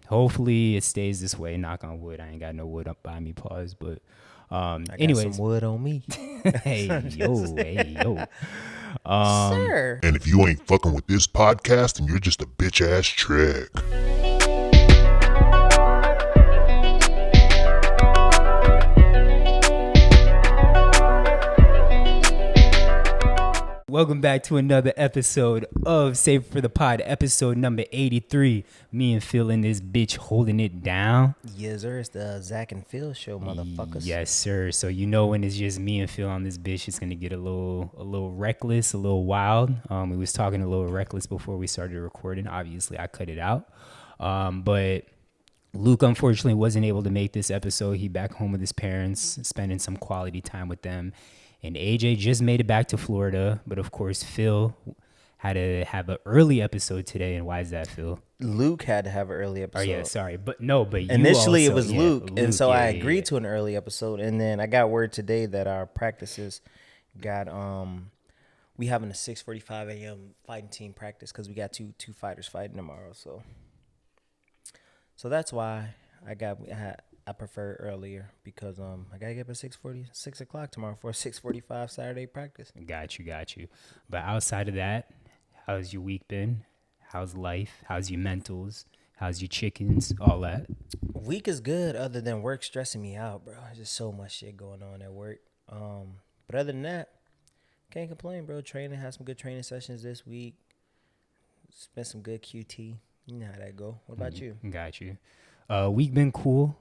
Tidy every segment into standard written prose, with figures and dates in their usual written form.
hopefully it stays this way. Knock on wood. I ain't got no wood up by me, pause. But I got anyways, some wood on me. hey yo. Sir. And if you ain't fucking with this podcast, then you're just a bitch ass trick. Welcome back to another episode of Save for the Pod, episode number 83. Me and Phil in this bitch holding it down. Yes, sir. It's the Zach and Phil show, motherfuckers. Yes, sir. So you know when it's just me and Phil on this bitch, it's gonna get a little reckless, a little wild. We was talking a little reckless before we started recording. Obviously, I cut it out. But Luke unfortunately wasn't able to make this episode. He back home with his parents, spending some quality time with them. And AJ just made it back to Florida, but of course Phil had to have an early episode today. And why is that, Phil? Luke had to have an early episode. Oh yeah, sorry, but you initially also, it was yeah, Luke, and so I yeah. agreed to an early episode, and then I got word today that our practices got we having a 6:45 a.m. fighting team practice because we got two fighters fighting tomorrow. So that's why I prefer earlier because I gotta get up at 6 o'clock tomorrow for a 6:45 Saturday practice. Got you. But outside of that, how's your week been? How's life? How's your mentals? How's your chickens? All that. Week is good, other than work stressing me out, bro. There's just so much shit going on at work. But other than that, can't complain, bro. Training, had some good training sessions this week. Spent some good QT. You know how that go. What about you? Got you. Week been cool.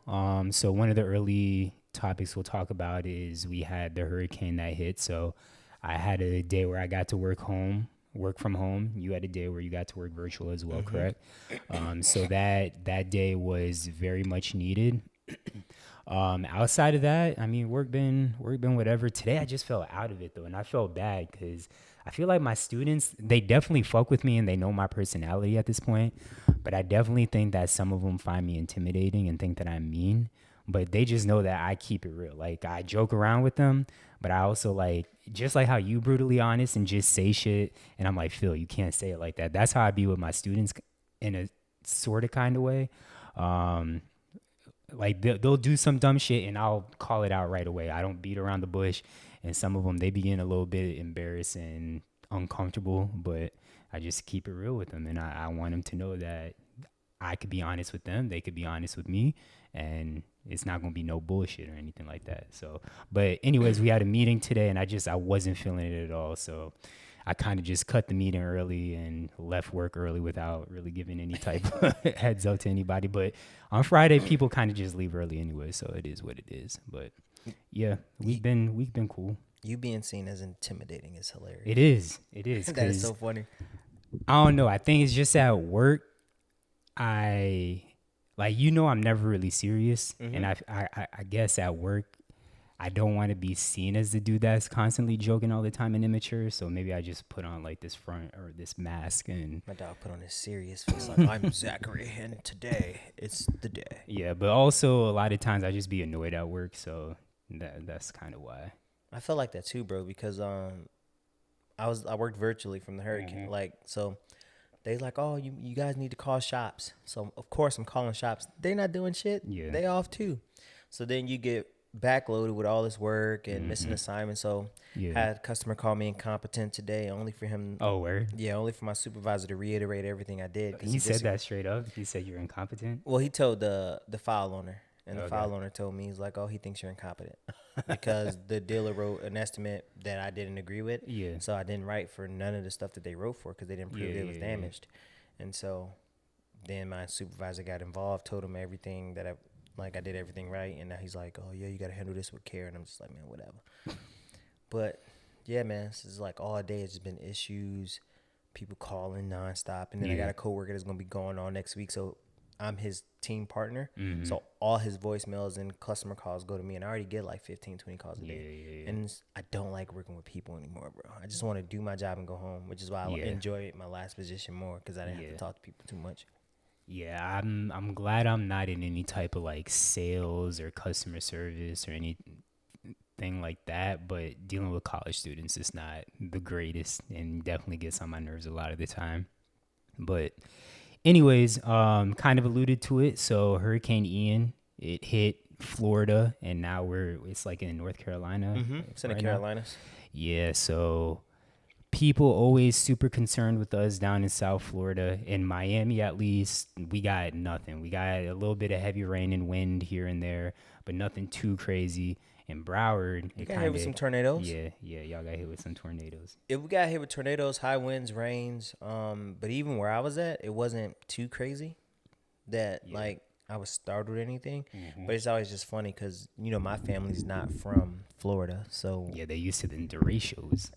So one of the early topics we'll talk about is we had the hurricane that hit. So I had a day where I got to work from home. You had a day where you got to work virtual as well, correct? So that day was very much needed. Outside of that, I mean, work been whatever. Today I just felt out of it though, and I felt bad because I feel like my students, they definitely fuck with me and they know my personality at this point, but I definitely think that some of them find me intimidating and think that I'm mean, but they just know that I keep it real. Like I joke around with them, but I also like, just like how you brutally honest and just say shit, and I'm like, Phil, you can't say it like that. That's how I be with my students in a sort of kind of way. Like they'll do some dumb shit and I'll call it out right away. I don't beat around the bush. And some of them, they begin a little bit embarrassed and uncomfortable, but I just keep it real with them. And I want them to know that I could be honest with them. They could be honest with me. And it's not going to be no bullshit or anything like that. So, but anyways, we had a meeting today and I wasn't feeling it at all. So I kind of just cut the meeting early and left work early without really giving any type of heads up to anybody. But on Friday, people kind of just leave early anyway. So it is what it is. But yeah, we've been cool. You being seen as intimidating is hilarious. It is. That is so funny. I don't know. I think it's just at work. I'm never really serious, and I guess at work, I don't want to be seen as the dude that's constantly joking all the time and immature. So maybe I just put on like this front or this mask and my dog put on his serious face like I'm Zachary and today it's the day. Yeah, but also a lot of times I just be annoyed at work, so that's kind of why. I felt like that too, bro, because I worked virtually from the hurricane. Like, so they like, oh, you guys need to call shops. So of course I'm calling shops. They're not doing shit. Yeah. They off too. So then you get backloaded with all this work and missing assignments. So had a customer call me incompetent today, only for him. Oh, where? Yeah, only for my supervisor to reiterate everything I did. He said that straight up? He said you're incompetent? Well, he told the file owner. And the file owner told me, he's like, oh, he thinks you're incompetent because the dealer wrote an estimate that I didn't agree with. Yeah. So I didn't write for none of the stuff that they wrote for because they didn't prove it was damaged. And so then my supervisor got involved, told him everything that I did everything right. And now he's like, oh, yeah, you got to handle this with care. And I'm just like, man, whatever. But, yeah, man, this is like all day. It's just been issues, people calling nonstop. And then I got a coworker that's going to be going on next week. So I'm his team partner. So all his voicemails and customer calls go to me. And I already get like 15, 20 calls a day. And I don't like working with people anymore, bro. I just want to do my job and go home, which is why I enjoy my last position more because I didn't have to talk to people too much. Yeah, I'm glad I'm not in any type of like sales or customer service or anything like that, but dealing with college students is not the greatest and definitely gets on my nerves a lot of the time. But anyways, kind of alluded to it. So Hurricane Ian, it hit Florida, and now it's like in North Carolina. It's in the right Carolinas. Yeah, so people always super concerned with us down in South Florida. In Miami, at least, we got nothing. We got a little bit of heavy rain and wind here and there, but nothing too crazy. In Broward, You got hit with some tornadoes. Yeah, y'all got hit with some tornadoes. If we got hit with tornadoes, high winds, rains. But even where I was at, it wasn't too crazy that like I was startled or anything. But it's always just funny because my family's not from Florida, so Yeah, they used to the derechos.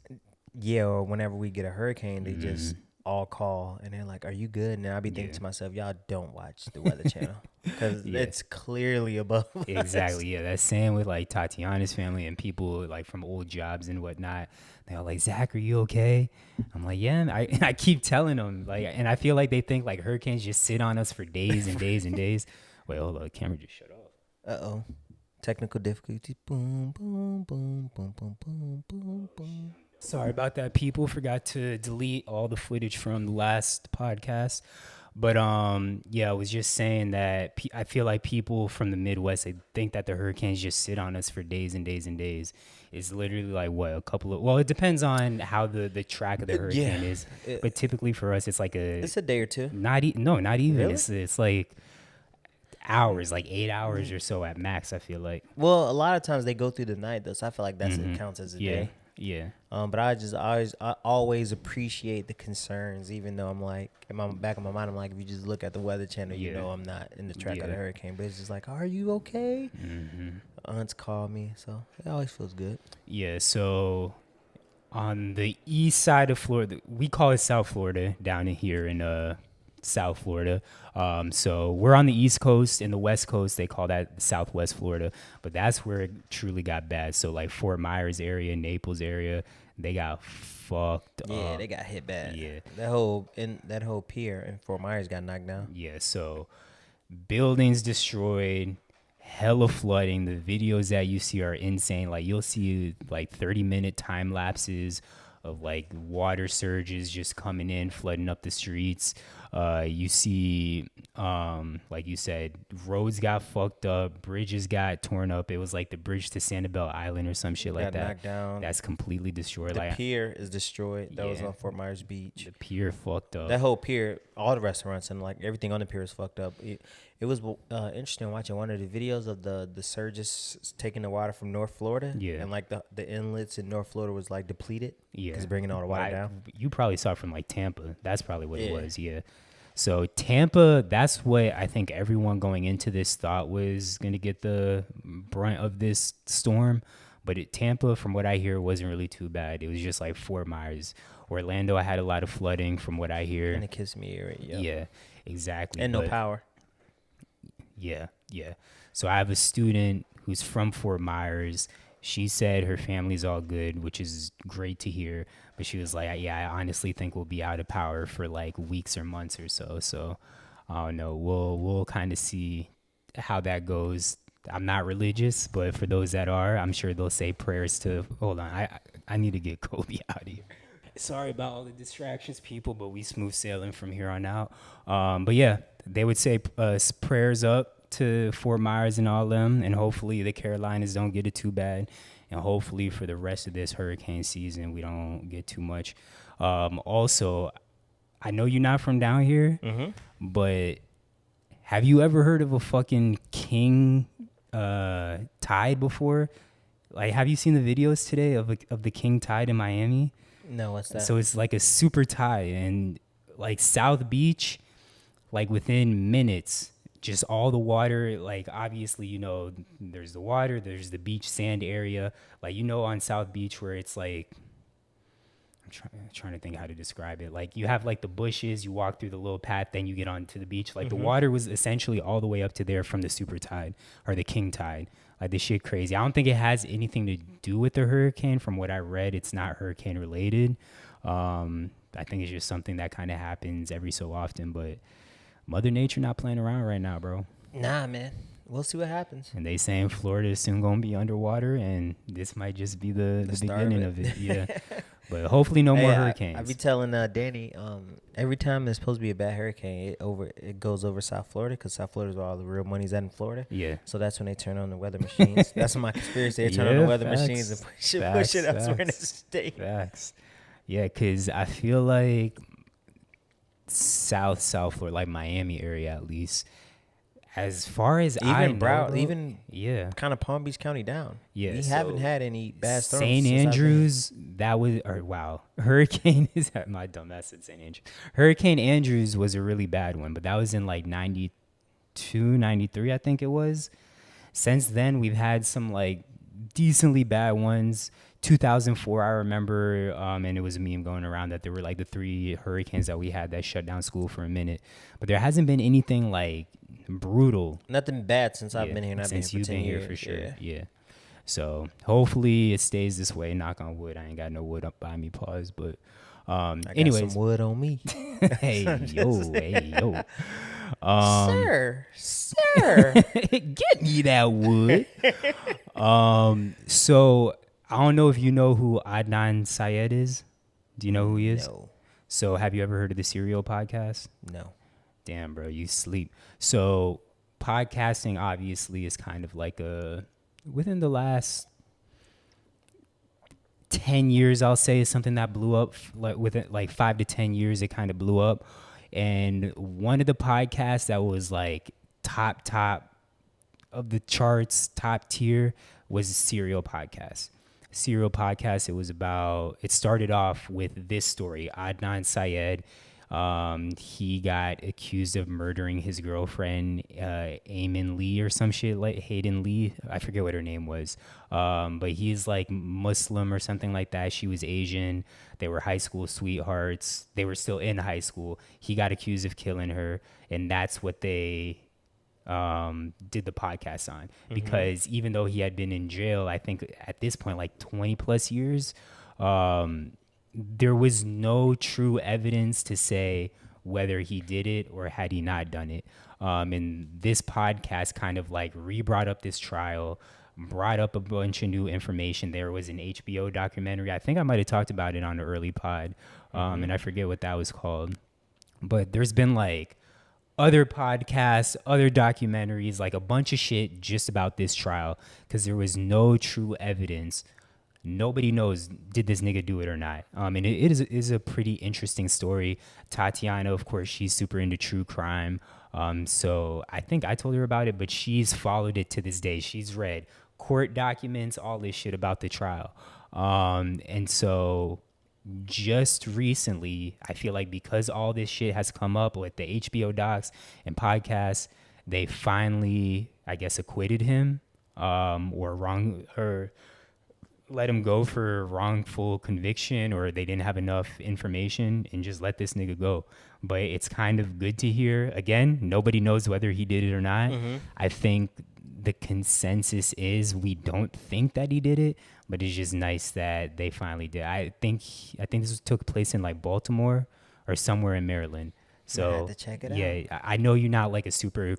yeah. Or whenever we get a hurricane, they just all call and they're like, "Are you good?" And I'll be thinking to myself, "Y'all don't watch the Weather Channel because it's clearly above us." Exactly. Yeah, that's same with like Tatiana's family and people like from old jobs and whatnot. They're like, "Zach, are you okay?" I'm like, "Yeah." And I keep telling them like, and I feel like they think like hurricanes just sit on us for days and days and days. Wait, hold on, the camera just shut off. Technical difficulties. Boom, boom, boom, boom, boom, boom, boom, boom. Sorry about that, people. Forgot to delete all the footage from the last podcast. But yeah, I was just saying that I feel like people from the Midwest, they think that the hurricanes just sit on us for days and days and days. It's literally like what, a couple of, well, it depends on how the track of the hurricane is. But typically for us, it's like it's a day or two. not even. Really? It's like hours, like 8 hours or so at max, I feel like. Well, a lot of times they go through the night though, so I feel like it counts as a day. Yeah. But I always appreciate the concerns, even though I'm like, in my back of my mind, I'm like, if you just look at the Weather Channel, you know I'm not in the track of the hurricane. But it's just like, are you okay? Aunts call me, so it always feels good. Yeah, so on the east side of Florida, we call it South Florida down in here in South Florida. So we're on the East Coast. In the West Coast, they call that Southwest Florida. But that's where it truly got bad. So like Fort Myers area, Naples area, they got fucked up. Yeah, they got hit bad. Yeah. That whole pier in Fort Myers got knocked down. Yeah, so buildings destroyed, hella flooding. The videos that you see are insane. Like you'll see like 30-minute time lapses of like water surges just coming in, flooding up the streets. You see, like you said, roads got fucked up, bridges got torn up. It was like the bridge to Sanibel Island or some shit like that. Knocked down. That's completely destroyed. The pier is destroyed. That was on Fort Myers Beach. The pier fucked up. That whole pier, all the restaurants and like everything on the pier is fucked up. It was interesting watching one of the videos of the surges taking the water from North Florida. Yeah. And like the inlets in North Florida was like depleted. Yeah. Because bringing all the water down. You probably saw it from like Tampa. That's probably what it was. Yeah. So Tampa, that's what I think everyone going into this thought was going to get the brunt of this storm. But Tampa, from what I hear, wasn't really too bad. It was just like Fort Myers. Orlando, I had a lot of flooding from what I hear. And the Kissimmee area. Yeah, exactly. And no power. Yeah. So I have a student who's from Fort Myers. She said her family's all good, which is great to hear. But she was like, yeah, I honestly think we'll be out of power for like weeks or months or so. So I don't know. We'll kind of see how that goes. I'm not religious, but for those that are, I'm sure they'll say prayers to, hold on, I need to get Kobe out of here. Sorry about all the distractions, people, but we smooth sailing from here on out. But yeah, they would say prayers up to Fort Myers and all them, and hopefully the Carolinas don't get it too bad, and hopefully for the rest of this hurricane season we don't get too much. Also, I know you're not from down here, but have you ever heard of a fucking king tide before? Like, have you seen the videos today of the king tide in Miami? No, what's that? So it's like a super tide, and like South Beach, like within minutes, just all the water, like obviously, there's the water, there's the beach sand area, like, on South Beach where it's like, I'm trying to think how to describe it. Like you have like the bushes, you walk through the little path, then you get onto the beach. Like the water was essentially all the way up to there from the super tide or the king tide. Like this shit crazy. I don't think it has anything to do with the hurricane. From what I read, it's not hurricane related. I think it's just something that kind of happens every so often, but Mother Nature not playing around right now, bro. Nah, man. We'll see what happens. And they saying Florida is soon going to be underwater, and this might just be the beginning of it. Yeah. But hopefully no more hurricanes. I be telling Danny, every time there's supposed to be a bad hurricane, it goes over South Florida because South Florida is where all the real money's at in Florida. Yeah. So that's when they turn on the weather machines. That's my conspiracy. They turn on the weather machines and push it elsewhere in the state. Facts. Yeah, because I feel like South Florida, like Miami area at least, as far as I know, even kind of Palm Beach County down. Yeah, we haven't had any bad storms. St. Andrews, Hurricane is my dumbass said St. Andrews. Hurricane Andrews was a really bad one, but that was in like 92, 93, I think it was. Since then, we've had some like decently bad ones. 2004, I remember, and it was a meme going around that there were like the 3 hurricanes that we had that shut down school for a minute. But there hasn't been anything like brutal. Nothing bad since I've been here. And since you've been here for sure. Yeah. So hopefully it stays this way. Knock on wood. I ain't got no wood up by me. Pause. But anyways, got some wood on me. hey yo. Sir, get me that wood. So I don't know if you know who Adnan Syed is. Do you know who he is? No. So have you ever heard of the Serial podcast? No. Damn, bro, you sleep. So podcasting obviously is kind of like within the last 10 years, I'll say, is something that blew up. Like within like 5 to 10 years, it kind of blew up. And one of the podcasts that was like top of the charts, top tier, was a Serial podcast. It started off with this story. Adnan Syed, he got accused of murdering his girlfriend, Eamon Lee or some shit, like Hayden Lee. I forget what her name was. But he's like Muslim or something like that. She was Asian. They were high school sweethearts. They were still in high school. He got accused of killing her. And that's what they did the podcast on, because even though he had been in jail, I think at this point, like 20 plus years, there was no true evidence to say whether he did it or had he not done it. And this podcast kind of like brought up this trial, brought up a bunch of new information. There was an HBO documentary. I think I might have talked about it on the early pod, and I forget what that was called. But there's been like other podcasts, other documentaries, like a bunch of shit just about this trial, because there was no true evidence. Nobody knows, did this nigga do it or not? And it is a pretty interesting story. Tatiana, of course, she's super into true crime. So I think I told her about it, but she's followed it to this day. She's read court documents, all this shit about the trial. And so just recently, I feel like because all this shit has come up with the HBO docs and podcasts, they finally, I guess, acquitted him, or let him go for wrongful conviction, or they didn't have enough information and just let this nigga go. But it's kind of good to hear. Again, nobody knows whether he did it or not. I think the consensus is we don't think that he did it, but it's just nice that they finally did. I think this took place in like Baltimore or somewhere in Maryland. So I have to check it out. Yeah, I know you're not like a super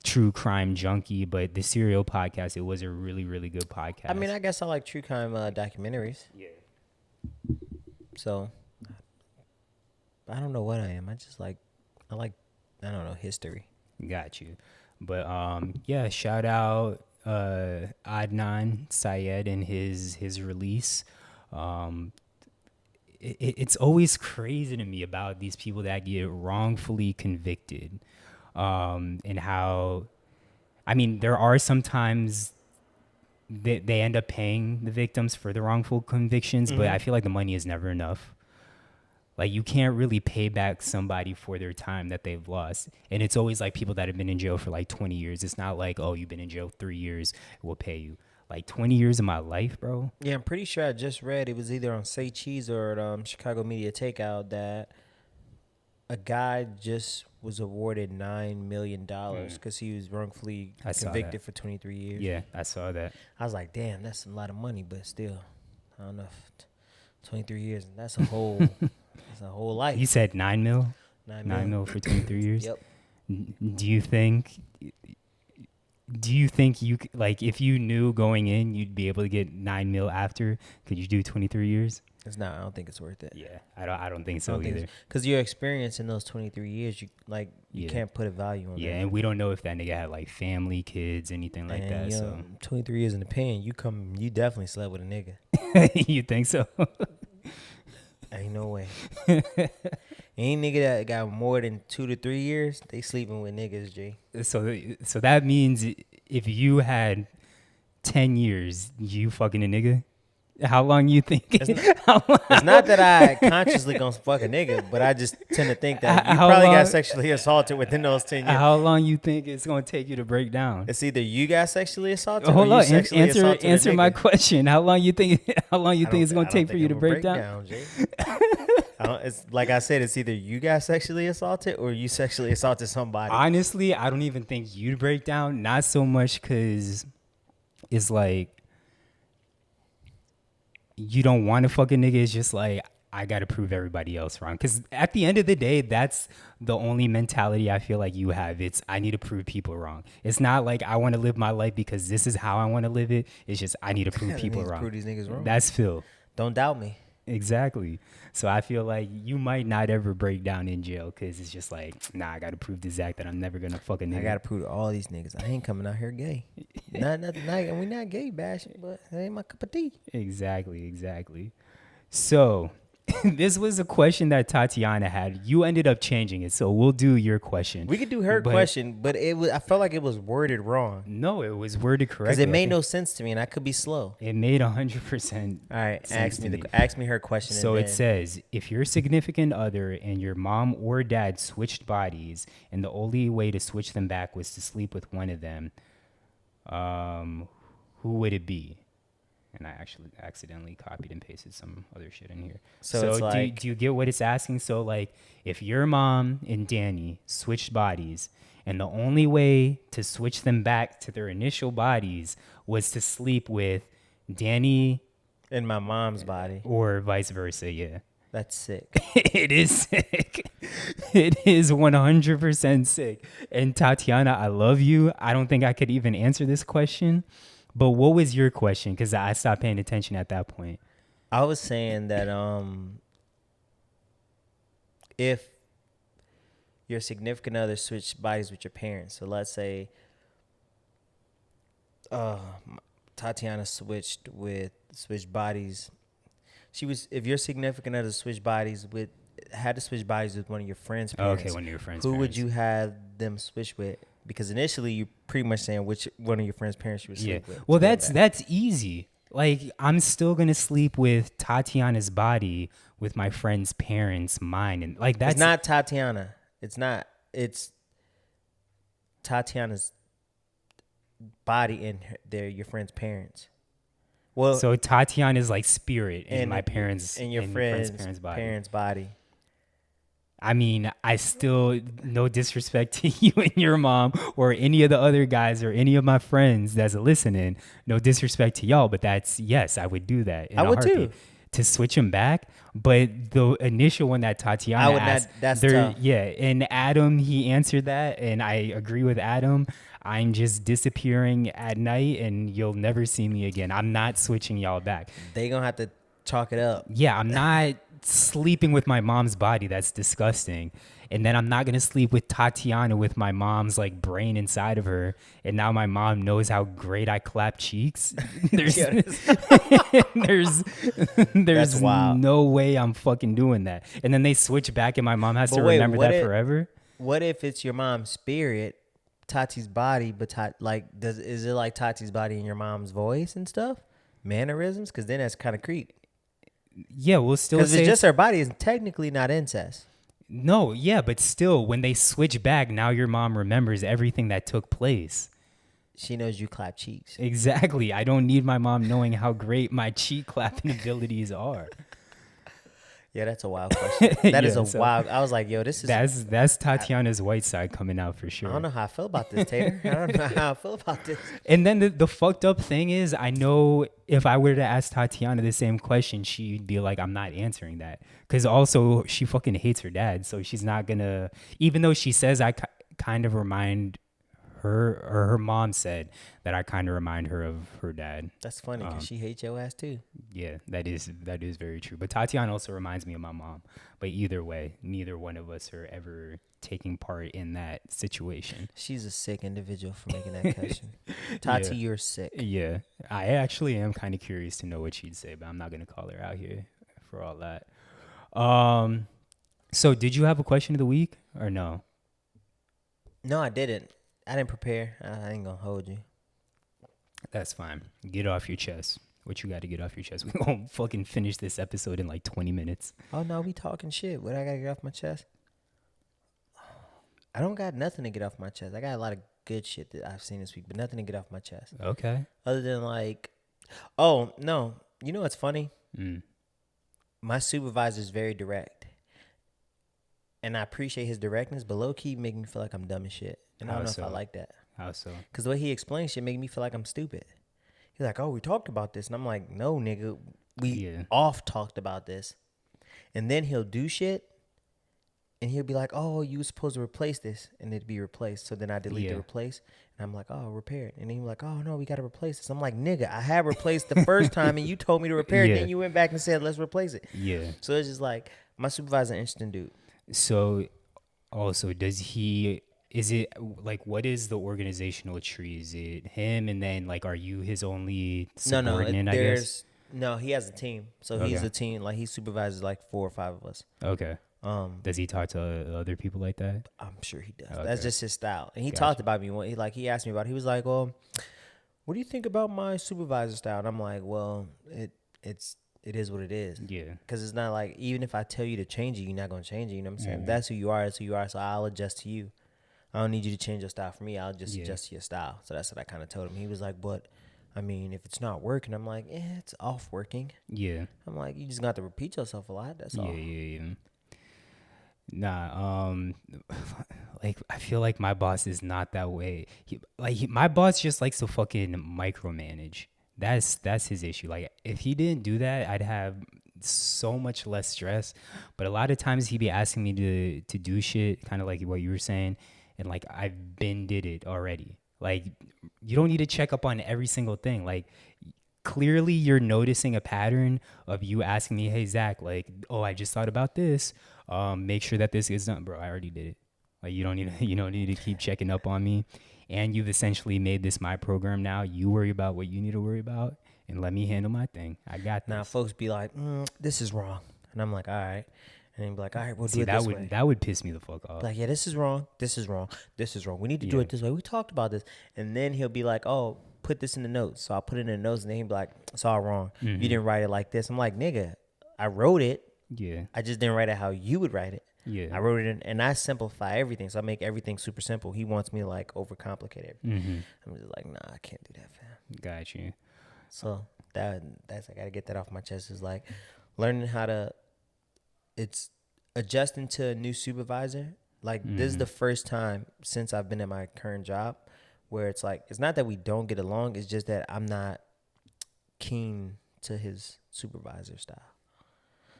true crime junkie, but the Serial podcast, it was a really, really good podcast. I mean, I guess I like true crime documentaries. Yeah. So I don't know what I am. I like history. Got you. But yeah, shout out Adnan Syed and his release. It's always crazy to me about these people that get wrongfully convicted, and how, I mean, there are sometimes they end up paying the victims for the wrongful convictions, but I feel like the money is never enough. Like, you can't really pay back somebody for their time that they've lost. And it's always like people that have been in jail for like 20 years. It's not like, oh, you've been in jail 3 years, we'll pay you. Like 20 years of my life, bro. Yeah, I'm pretty sure I just read, it was either on Say Cheese or at Chicago Media Takeout, that a guy just was awarded $9 million because he was wrongfully convicted for 23 years. Yeah, I saw that. I was like, damn, that's a lot of money, but still, I don't know, 23 years, that's a whole... It's a whole life. You said 9 mil? 9 mil. 9 mil for 23 years? Yep. Do you think do you think you like if you knew going in you'd be able to get 9 mil after? Could you do 23 years? It's not. I don't think it's worth it. Yeah, I don't think so either. Because your experience in those 23 years, you can't put a value on that. Yeah, and we don't know if that nigga had like family, kids, anything like that. So 23 years in the pen, you definitely slept with a nigga. You think so? Ain't no way. Any nigga that got more than 2 to 3 years, they sleeping with niggas, G. So that means if you had 10 years, you fucking a nigga? How long you think? It's not that I consciously gonna fuck a nigga, but I just tend to think that you probably got sexually assaulted within those 10 years. How long you think it's gonna take you to break down? It's either you got sexually assaulted Hold or on, you sexually assaulted answer my question. How long you think it's gonna take for you to break down? down? It's like I said, it's either you got sexually assaulted or you sexually assaulted somebody. Honestly, I don't even think you'd break down. Not so much because it's like you don't want to fuck a nigga. It's just like I gotta prove everybody else wrong. Because at the end of the day, that's the only mentality I feel like you have. It's I need to prove people wrong. It's not like I want to live my life because this is how I want to live it. It's just I need to prove people wrong. Prove these niggas wrong. That's Phil. Don't doubt me. Exactly. So I feel like you might not ever break down in jail because it's just like, nah, I got to prove to Zach that I'm never going to fuck a nigga. I got to prove to all these niggas I ain't coming out here gay. We not gay bashing, but that ain't my cup of tea. Exactly. So this was a question that Tatiana had. You ended up changing it, so we'll do your question. We could do her question, but I felt like it was worded wrong. No, it was worded correctly. Because it made no sense to me, and I could be slow. It made 100%. All right, ask me her question. So it says, if your significant other and your mom or dad switched bodies, and the only way to switch them back was to sleep with one of them, who would it be? And I actually accidentally copied and pasted some other shit in here. So it's like, do you get what it's asking? So like, if your mom and Danny switched bodies, and the only way to switch them back to their initial bodies was to sleep with Danny in my mom's body, or vice versa, yeah. That's sick. It is sick. It is 100% sick. And Tatiana, I love you. I don't think I could even answer this question. But what was your question? Because I stopped paying attention at that point. I was saying that if your significant other switched bodies with your parents, so let's say Tatiana switched bodies. If your significant other had to switch bodies with one of your friends' parents. Okay, one of your friends' Who parents. would you have them switch with? Because initially you pretty much saying which one of your friends' parents you would sleep with. Well, that's easy. Like, I'm still gonna sleep with Tatiana's body with my friend's parents' mind, and like that's It's not Tatiana. It's Tatiana's body and your friend's parents. Well, so Tatiana's like spirit in my parents and your friend's parents' body. I mean, I still, no disrespect to you and your mom or any of the other guys or any of my friends that's listening. No disrespect to y'all, but yes, I would do that. I would too. To switch them back. But the initial one that Tatiana asked, that's tough. Yeah, and Adam, he answered that, and I agree with Adam. I'm just disappearing at night, and you'll never see me again. I'm not switching y'all back. They gonna have to chalk it up. Yeah, I'm not sleeping with my mom's body. That's disgusting. And then I'm not gonna sleep with Tatiana with my mom's like brain inside of her. And now my mom knows how great I clap cheeks. There's no way I'm fucking doing that. And then they switch back, and my mom has to remember that forever. What if it's your mom's spirit, Tati's body, but is it like Tati's body in your mom's voice and stuff, mannerisms? Because then that's kind of creepy. Yeah, we'll still because it's just her body is technically not incest. No, yeah, but still, when they switch back, now your mom remembers everything that took place. She knows you clap cheeks. Exactly. I don't need my mom knowing how great my cheek clapping abilities are. Yeah, that's a wild question. That is wild. I was like, yo, this is... That's Tatiana's white side coming out for sure. I don't know how I feel about this, Tater. I don't know how I feel about this. And then the fucked up thing is, I know if I were to ask Tatiana the same question, she'd be like, I'm not answering that. Because also, she fucking hates her dad. So she's not going to... Even though she says I kind of remind her mom said that I kind of remind her of her dad. That's funny because she hates your ass too. Yeah, that is very true. But Tatiana also reminds me of my mom. But either way, neither one of us are ever taking part in that situation. She's a sick individual for making that question. Tati, you're sick. Yeah, I actually am kind of curious to know what she'd say, but I'm not gonna call her out here for all that. So did you have a question of the week or no? No, I didn't. I didn't prepare. I ain't gonna hold you. That's fine. Get off your chest. What you got to get off your chest? We won't fucking finish this episode in like 20 minutes. Oh no, we talking shit. What I gotta get off my chest? I don't got nothing to get off my chest. I got a lot of good shit that I've seen this week, but nothing to get off my chest. Okay. Other than like, oh no, you know what's funny? My supervisor's very direct, and I appreciate his directness, but low key make me feel like I'm dumb as shit, and I don't know if I like that. How so? Because the way he explains shit make me feel like I'm stupid. He's like, "Oh, we talked about this," and I'm like, "No, nigga, we off talked about this," and then he'll do shit. And he'll be like, "Oh, you were supposed to replace this," and it'd be replaced. So then I delete the replace, and I'm like, "Oh, repair it." And he's like, "Oh no, we gotta replace this." I'm like, "Nigga, I had replaced the first time, and you told me to repair it. Then you went back and said, let's replace it." Yeah. So it's just like my supervisor, interesting dude. So, also, is it like, what is the organizational tree? Is it him, and then like, are you his only subordinate? No, I guess. No, he has a team. So he's a team. Like he supervises like 4 or 5 of us. Okay. Does he talk to other people like that? I'm sure he does. Okay. That's just his style. And he talked about me. He asked me about it. He was like, "Well, what do you think about my supervisor style?" And I'm like, "Well, it is what it is." Yeah. Because it's not like, even if I tell you to change it, you're not going to change it. You know what I'm saying? Mm-hmm. That's who you are. That's who you are. So I'll adjust to you. I don't need you to change your style for me. I'll just adjust to your style. So that's what I kind of told him. He was like, "But I mean, if it's not working," I'm like, "It's off working." Yeah. I'm like, "You just got to repeat yourself a lot. That's all." Yeah. Nah, like I feel like my boss is not that way. My boss just likes to fucking micromanage. That's his issue. Like if he didn't do that, I'd have so much less stress. But a lot of times he'd be asking me to do shit, kind of like what you were saying, and like I've been did it already. Like you don't need to check up on every single thing. Like clearly you're noticing a pattern of you asking me, "Hey Zach, like, oh, I just thought about this. Make sure that this is done." Bro, I already did it. Like you don't need to keep checking up on me. And you've essentially made this my program now. You worry about what you need to worry about and let me handle my thing. I got this. Now folks be like, "This is wrong." And I'm like, "All right." And then be like, "All right, we'll do it this way." That would piss me the fuck off. Like, "Yeah, this is wrong. This is wrong. This is wrong. We need to do it this way. We talked about this." And then he'll be like, "Oh, put this in the notes." So I'll put it in the notes, and then he'll be like, "It's all wrong. You didn't write it like this." I'm like, "Nigga, I wrote it. Yeah. I just didn't write it how you would write it." Yeah. I wrote it in, and I simplify everything. So I make everything super simple. He wants me to like overcomplicate everything. I'm just like, "Nah, I can't do that, fam." Got you. So that's I gotta get that off my chest. Is like learning how to. It's adjusting to a new supervisor. Like this is the first time since I've been at my current job where it's like, it's not that we don't get along. It's just that I'm not keen to his supervisor style.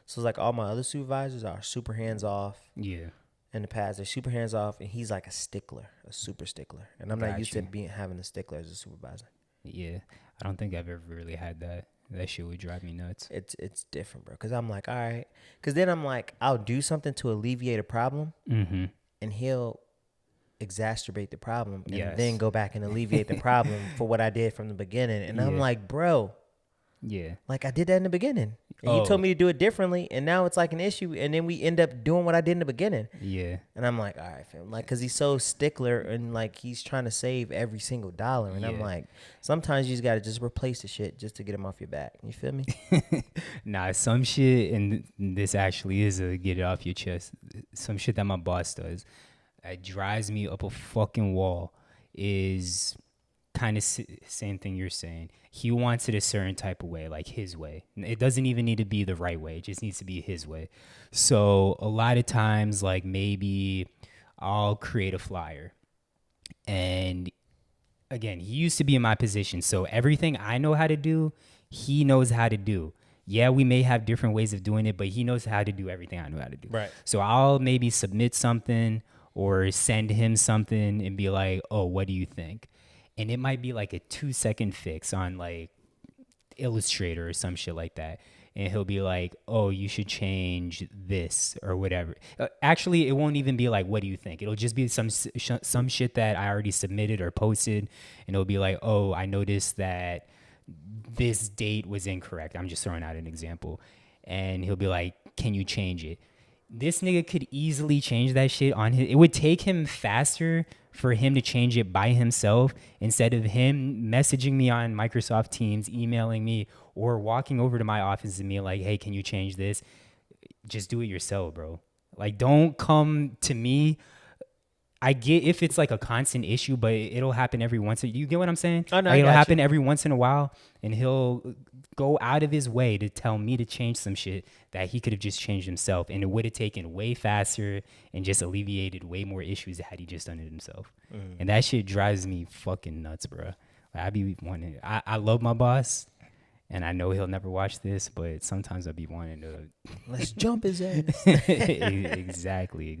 So it's like all my other supervisors are super hands off. Yeah. In the past, they're super hands off, and he's like a stickler, a super stickler. And I'm not used to having a stickler as a supervisor. Yeah. I don't think I've ever really had that. That shit would drive me nuts. It's different, bro. Because I'm like, all right. Because then I'm like, I'll do something to alleviate a problem, and he'll exacerbate the problem, and then go back and alleviate the problem for what I did from the beginning. And I'm like, bro. Yeah. Like I did that in the beginning. And you told me to do it differently, and now it's like an issue, and then we end up doing what I did in the beginning. Yeah. And I'm like, all right, fam. Like, because he's so stickler, and like he's trying to save every single dollar. And I'm like, sometimes you just got to just replace the shit just to get him off your back. You feel me? Nah, some shit, and this actually is a get it off your chest. Some shit that my boss does that drives me up a fucking wall is kind of same thing you're saying. He wants it a certain type of way, like his way. It doesn't even need to be the right way. It just needs to be his way. So a lot of times, like maybe I'll create a flyer. And again, he used to be in my position. So everything I know how to do, he knows how to do. Yeah, we may have different ways of doing it, but he knows how to do everything I know how to do. Right. So I'll maybe submit something, or send him something and be like, oh, what do you think? And it might be like a 2-second fix on like Illustrator or some shit like that. And he'll be like, oh, you should change this or whatever. Actually, it won't even be like, what do you think? It'll just be some shit that I already submitted or posted. And it'll be like, oh, I noticed that this date was incorrect. I'm just throwing out an example. And he'll be like, can you change it? This nigga could easily change that shit on his. It would take him faster for him to change it by himself instead of him messaging me on Microsoft Teams, emailing me, or walking over to my office and being like, hey, can you change this? Just do it yourself, bro. Like, don't come to me. I get if it's like a constant issue, but it'll happen every once. You get what I'm saying? Oh, no, like, it'll happen every once in a while, and he'll go out of his way to tell me to change some shit that he could have just changed himself, and it would have taken way faster and just alleviated way more issues had he just done it himself. And that shit drives me fucking nuts, bro. Like, I be wanting. I love my boss, and I know he'll never watch this, but sometimes I be wanting to. Let's jump his ass. Exactly.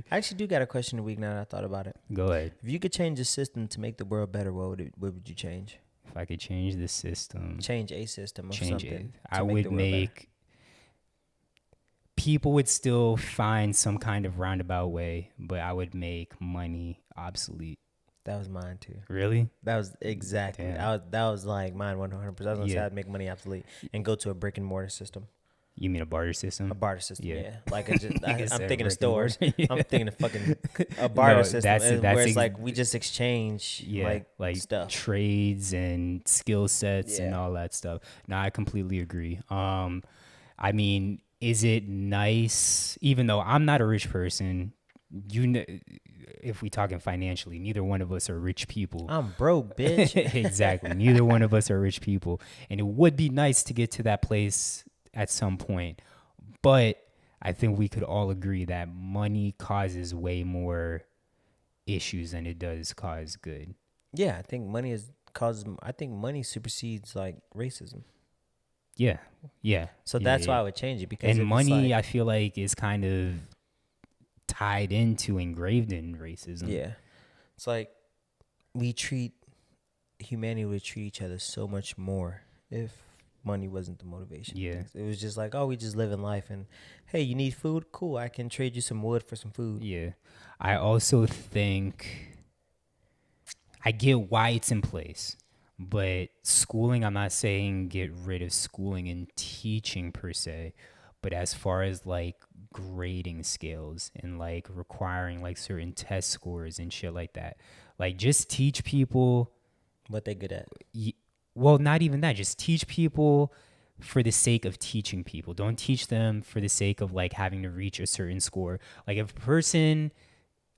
I actually do got a question of the week now that I thought about it. Go ahead. If you could change the system to make the world better, what would you change? If I could change the system, Change a system of change something. it. I would make. People would still find some kind of roundabout way, but I would make money obsolete. That was mine too. Really? That was exactly. That was like mine 100%. I was gonna say I'd make money obsolete and go to a brick and mortar system. You mean a barter system? A barter system, yeah. Like He I'm said thinking of brick and mortar. stores. I'm thinking of fucking a barter No, system that's where it's like we just exchange like stuff. trades and skill sets and Yeah. all that stuff. No, I completely agree. I mean, is it nice? Even though I'm not a rich person, if we talking financially, neither one of us are rich people. I'm broke, bitch. Exactly. Neither one of us are rich people, and it would be nice to get to that place at some point. But I think we could all agree that money causes way more issues than it does cause good. Yeah, I think money I think money supersedes like racism. Yeah. So that's why I would change it because and money, I feel like, is kind of tied into engraved in racism. Yeah, it's like humanity would treat each other so much more if money wasn't the motivation. Yeah. It was just like, oh, we just live in life and hey, you need food? Cool, I can trade you some wood for some food. Yeah. I also think I get why it's in place, but schooling, I'm not saying get rid of schooling and teaching per se, but as far as like grading scales and like requiring like certain test scores and shit like that, like just teach people what they good at. Well, not even that. Just teach people for the sake of teaching people. Don't teach them for the sake of like having to reach a certain score. Like if a person,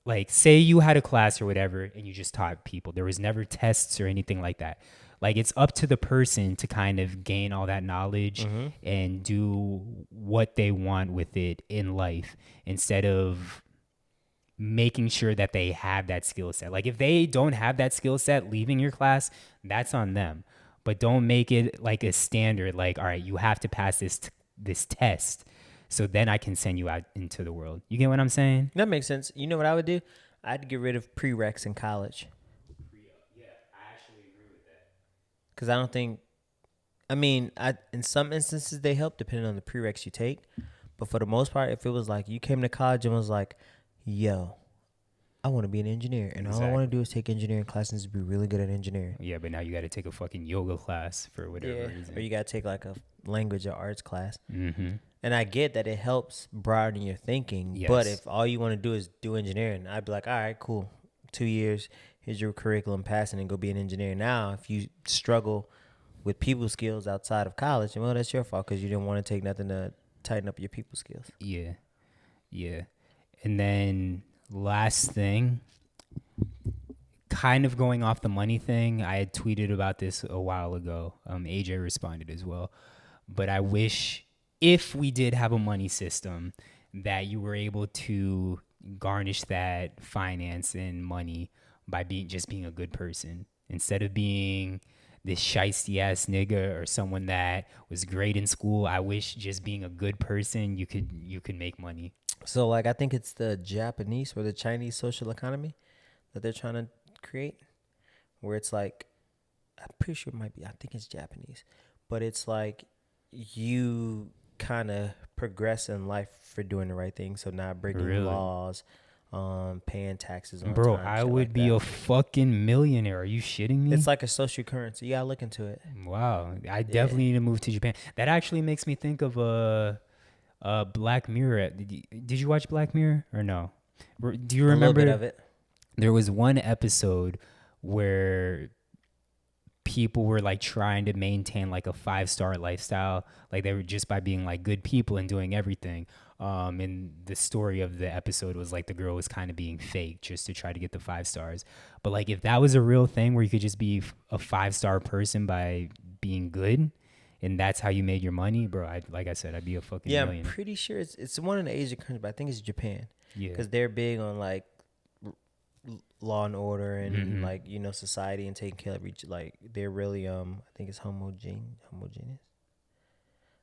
like say you had a class or whatever and you just taught people, there was never tests or anything like that. Like it's up to the person to kind of gain all that knowledge and do what they want with it in life instead of making sure that they have that skill set. Like if they don't have that skill set leaving your class, that's on them. But don't make it like a standard, like, all right, you have to pass this test so then I can send you out into the world. You get what I'm saying? That makes sense. You know what I would do? I'd get rid of prereqs in college. Yeah, I actually agree with that. Because I don't think, in some instances they help depending on the prereqs you take. But for the most part, if it was like you came to college and was like, yo, I want to be an engineer, and all I want to do is take engineering classes and be really good at engineering. Yeah, but now you got to take a fucking yoga class for whatever reason. Or you got to take like a language or arts class. Mm-hmm. And I get that it helps broaden your thinking, but if all you want to do is do engineering, I'd be like, all right, cool. 2 years, here's your curriculum, pass it and go be an engineer. Now, if you struggle with people skills outside of college, well, that's your fault because you didn't want to take nothing to tighten up your people skills. Yeah. And then last thing, kind of going off the money thing, I had tweeted about this a while ago. AJ responded as well. But I wish if we did have a money system that you were able to garnish that finance and money by being a good person instead of being this shiesty ass nigga or someone that was great in school. I wish just being a good person, you could make money. So like I think it's the Japanese or the Chinese social economy that they're trying to create, where it's like, I'm pretty sure it might be, I think it's Japanese, but it's like you kind of progress in life for doing the right thing. So not breaking Really? laws, paying taxes on Bro, time. I shit would like be that. a fucking millionaire. Are you shitting me? It's like a social currency. You gotta look into it. Wow. I definitely need to move to Japan. That actually makes me think of Black Mirror. Did you watch Black Mirror or no? Do you remember? A little bit of it. There was one episode where people were like trying to maintain like a 5-star lifestyle, like they were just by being like good people and doing everything. And the story of the episode was like the girl was kind of being fake just to try to get the 5 stars. But like if that was a real thing where you could just be a 5-star person by being good, and that's how you made your money, bro. Like I said, I'd be a fucking million. I'm pretty sure it's one in the Asian country, but I think it's Japan. Yeah, because they're big on like law and order and like society and taking care of each. Like they're really I think it's homogeneous.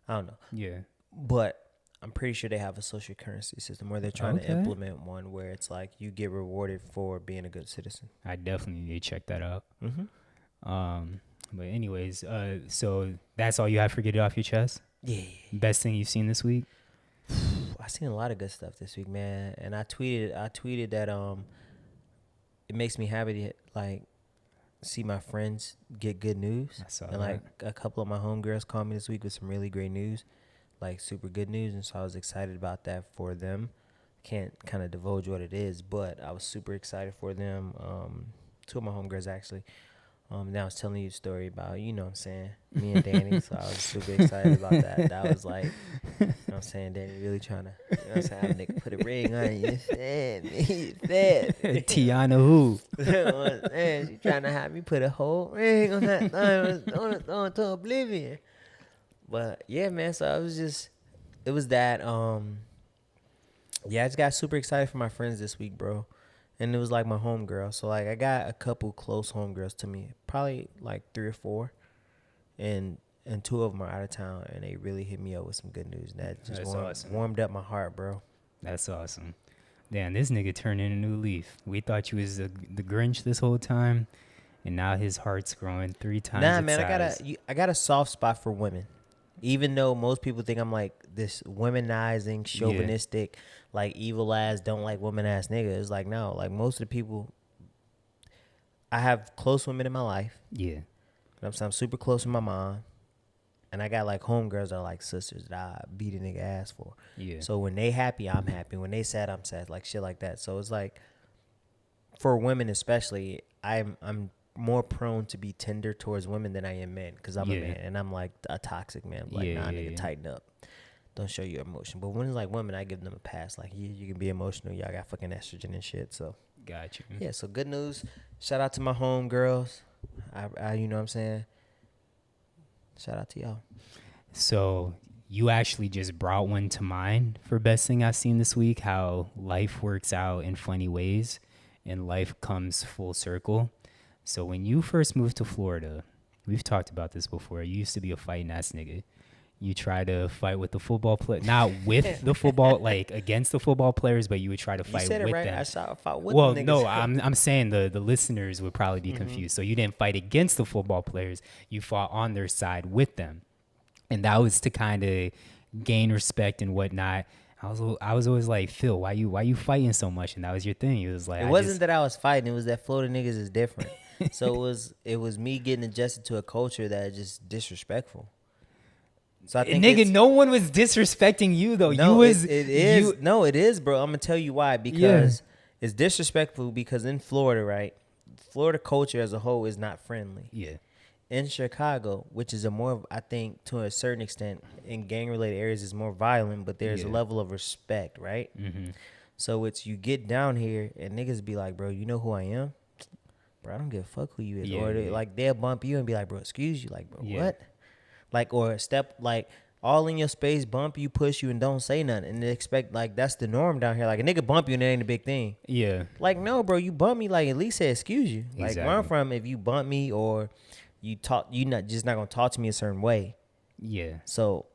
I don't know. Yeah, but I'm pretty sure they have a social currency system where they're trying to implement one where it's like you get rewarded for being a good citizen. I definitely need to check that out. But anyways, so that's all you have for Get It Off Your Chest? Yeah. Best thing you've seen this week? I seen a lot of good stuff this week, man. And I tweeted that it makes me happy to like see my friends get good news. I saw and that. like a couple of my homegirls called me this week with some really great news, like super good news, and so I was excited about that for them. Can't kind of divulge what it is, but I was super excited for them. 2 of my homegirls actually. Now I was telling you a story about, what I'm saying, me and Danny. So I was super excited about that. That was like, what I'm saying, Danny really trying to, what I'm saying, have a nigga put a ring on you. You said. Tiana who? Man, she trying to have me put a whole ring on that thing, on to oblivion. But yeah, man, so it was that, I just got super excited for my friends this week, bro. And it was like my homegirl. So like I got a couple close homegirls to me, probably like 3 or 4, and 2 of them are out of town, and they really hit me up with some good news. That just warmed up my heart, bro. That's awesome. Damn, this nigga turned in a new leaf. We thought you was the Grinch this whole time, and now his heart's growing 3 times. Nah, man, I got a soft spot for women. Even though most people think I'm like this womanizing, chauvinistic, like evil ass, don't like woman ass nigga. It's like, no, like most of the people, I have close women in my life. Yeah. I'm super close with my mom. And I got like homegirls that are like sisters that I beat a nigga ass for. Yeah. So when they happy, I'm happy. When they sad, I'm sad. Like shit like that. So it's like, for women especially, I'm more prone to be tender towards women than I am men, because I'm a man and I'm like a toxic man. Like, nigga, tighten up. Don't show your emotion. But when it's like women, I give them a pass. Like, you can be emotional. Y'all got fucking estrogen and shit. So, got you. Yeah, so good news. Shout out to my homegirls. I you know what I'm saying? Shout out to y'all. So, you actually just brought one to mind for best thing I've seen this week, how life works out in funny ways and life comes full circle. So when you first moved to Florida, we've talked about this before. You used to be a fighting ass nigga. You try to fight with the football player, not with the football, like against the football players, but you would try to fight with them. You said it right. I fought with them niggas. No, I'm saying the listeners would probably be confused. So you didn't fight against the football players. You fought on their side with them. And that was to kind of gain respect and whatnot. I was always like, Phil, why you fighting so much? And that was your thing. It was like, it wasn't that I was fighting. It was that Florida niggas is different. So it was me getting adjusted to a culture that is just disrespectful. So I think nigga, no one was disrespecting you though. No, it is, bro. I'm gonna tell you why. Because it's disrespectful because in Florida, right? Florida culture as a whole is not friendly. Yeah. In Chicago, which is I think to a certain extent in gang related areas is more violent, but there's a level of respect, right? Mm-hmm. So it's you get down here and niggas be like, bro, you know who I am? Bro, I don't give a fuck who you is. Or like they'll bump you and be like, bro, excuse you. Like, bro, what? Like, or step like all in your space, bump you, push you, and don't say nothing. And they expect like that's the norm down here. Like a nigga bump you and it ain't a big thing. Yeah. Like, no, bro, you bump me, like at least say excuse you. Like where I'm from, if you bump me or you not gonna talk to me a certain way. Yeah. So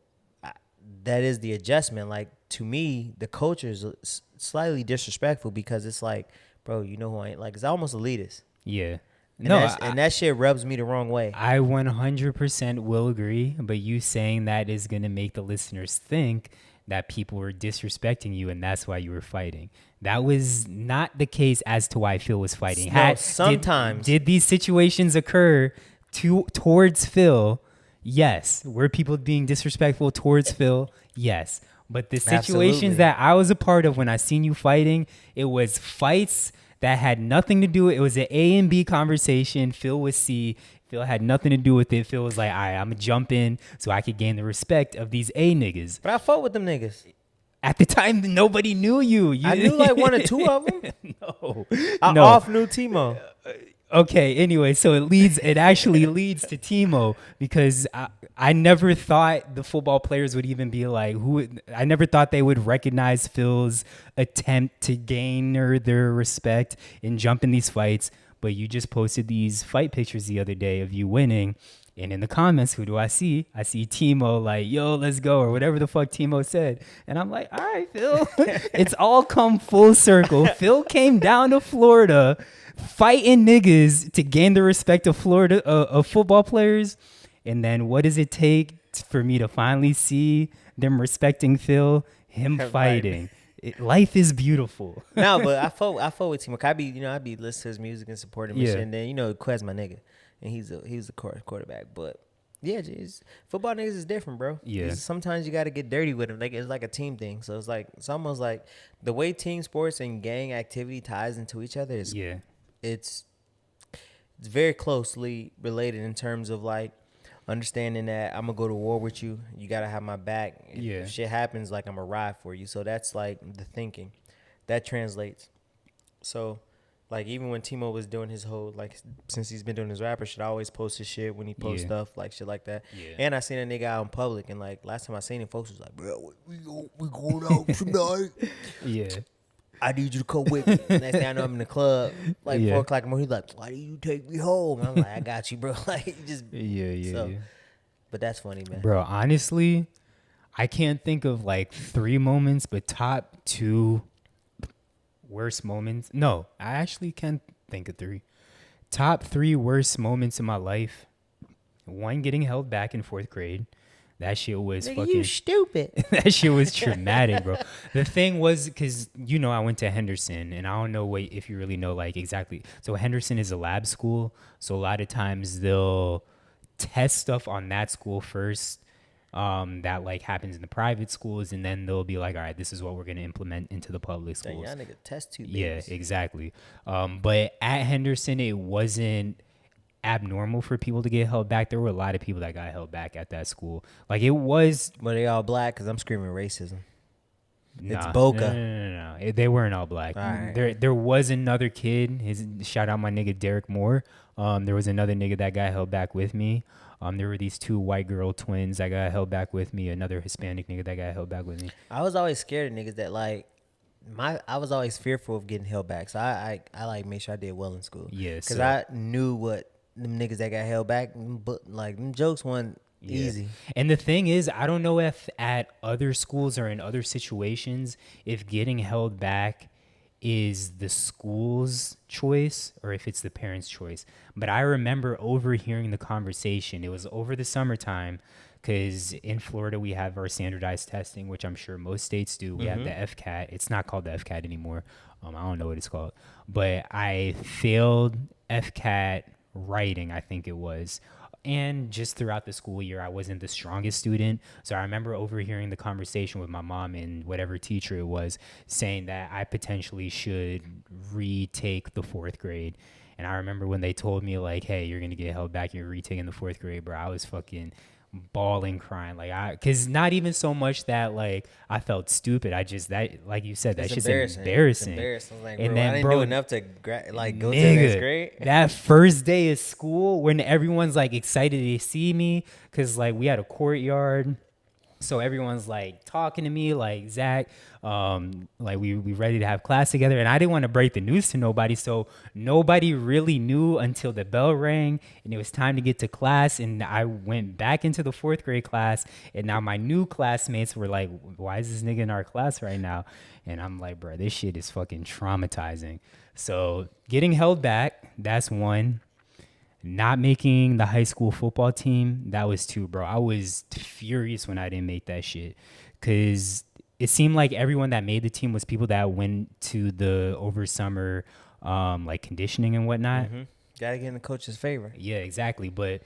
that is the adjustment. Like, to me, the culture is slightly disrespectful because it's like, bro, you know who I ain't. Like, it's almost elitist. Yeah. And No, and that shit rubs me the wrong way. I 100% will agree, but you saying that is going to make the listeners think that people were disrespecting you and that's why you were fighting. That was not the case as to why Phil was fighting. No, sometimes. Did these situations occur towards Phil? Yes. Were people being disrespectful towards Phil? Yes. But the situations Absolutely. that I was a part of when I seen you fighting, it was fights that had nothing to do with it. Was an A and B conversation. Phil was C. Phil had nothing to do with it. Phil was like, all right, I'm going to jump in so I could gain the respect of these A niggas. But I fought with them niggas. At the time, nobody knew you. I knew like one or two of them. No. I No. off knew Timo. Okay, anyway, so it actually leads to Timo because I never thought the football players would even be like, I never thought they would recognize Phil's attempt to gain their respect and jump in these fights. But you just posted these fight pictures the other day of you winning. And in the comments, who do I see? I see Timo like, yo, let's go, or whatever the fuck Timo said. And I'm like, all right, Phil, it's all come full circle. Phil came down to Florida fighting niggas to gain the respect of Florida of football players. And then what does it take for me to finally see them respecting Phil? Him fighting. Life is beautiful. No, but I fought with Timo. I be listening to his music and supporting him. Yeah. And then, Quez my nigga. And he was a quarterback. But yeah, football niggas is different, bro. Yeah. Sometimes you got to get dirty with them. Like, it's like a team thing. So it's almost like the way team sports and gang activity ties into each other is it's very closely related in terms of like understanding that I'm gonna go to war with you. You gotta have my back. If shit happens, like, I'm gonna ride for you. So that's like the thinking that translates. So like, even when Timo was doing his whole, like, since he's been doing his rapper shit, I always post his shit when he posts stuff, like, shit like that. Yeah. And I seen a nigga out in public, and, like, last time I seen him, folks was like, bro, we going out tonight. Yeah. I need you to come with me. Next thing I know, I'm in the club, like, 4 o'clock in the morning. He's like, why do you take me home? And I'm like, I got you, bro. Like, just. Yeah. But that's funny, man. Bro, honestly, I can't think of, like, 3 moments, but top 2 worst moments. No, I actually can't think of 3. Top 3 worst moments in my life. 1, getting held back in 4th grade. That shit was Nigga, fucking. You stupid. That shit was traumatic, bro. The thing was, because I went to Henderson, and I don't know if you really know, like, exactly. So Henderson is a lab school, so a lot of times they'll test stuff on that school first. That like happens in the private schools, and then they'll be like, all right, this is what we're going to implement into the public schools. Y'all nigga test tube. Yeah, exactly. But at Henderson, it wasn't abnormal for people to get held back. There were a lot of people that got held back at that school. Like, it was. Were they all black? Because I'm screaming racism. Nah, it's Boca. No. They weren't all black. All right. There was another kid. Shout out my nigga Derek Moore. There was another nigga that got held back with me. There were these 2 white girl twins that got held back with me. Another Hispanic nigga that got held back with me. I was always scared of niggas that like I was always fearful of getting held back. So I like made sure I did well in school. Yeah, because I knew what them niggas that got held back, but like them jokes weren't easy. And the thing is, I don't know if at other schools or in other situations, if getting held back is the school's choice or if it's the parents' choice. But I remember overhearing the conversation. It was over the summertime because in Florida we have our standardized testing, which I'm sure most states do. We have the FCAT. It's not called the FCAT anymore. I don't know what it's called. But I failed FCAT writing, I think it was. And just throughout the school year, I wasn't the strongest student. So I remember overhearing the conversation with my mom and whatever teacher it was saying that I potentially should retake the 4th grade. And I remember when they told me, like, hey, you're going to get held back, you're retaking the 4th grade, bro, I was fucking bawling, crying. Like, because not even so much that, like, I felt stupid. That, like you said, that shit's embarrassing. It's embarrassing. Like, and bro, then, I didn't do enough to go to the next grade. That first day of school when everyone's like excited to see me because like we had a courtyard. So everyone's like talking to me, like, Zach, like we ready to have class together. And I didn't want to break the news to nobody. So nobody really knew until the bell rang and it was time to get to class. And I went back into the 4th grade class. And now my new classmates were like, why is this nigga in our class right now? And I'm like, bro, this shit is fucking traumatizing. So getting held back, that's one. Not making the high school football team, that was 2, bro. I was furious when I didn't make that shit because it seemed like everyone that made the team was people that went to the over summer like conditioning and whatnot. Mm-hmm. Gotta get in the coach's favor. Yeah, exactly. But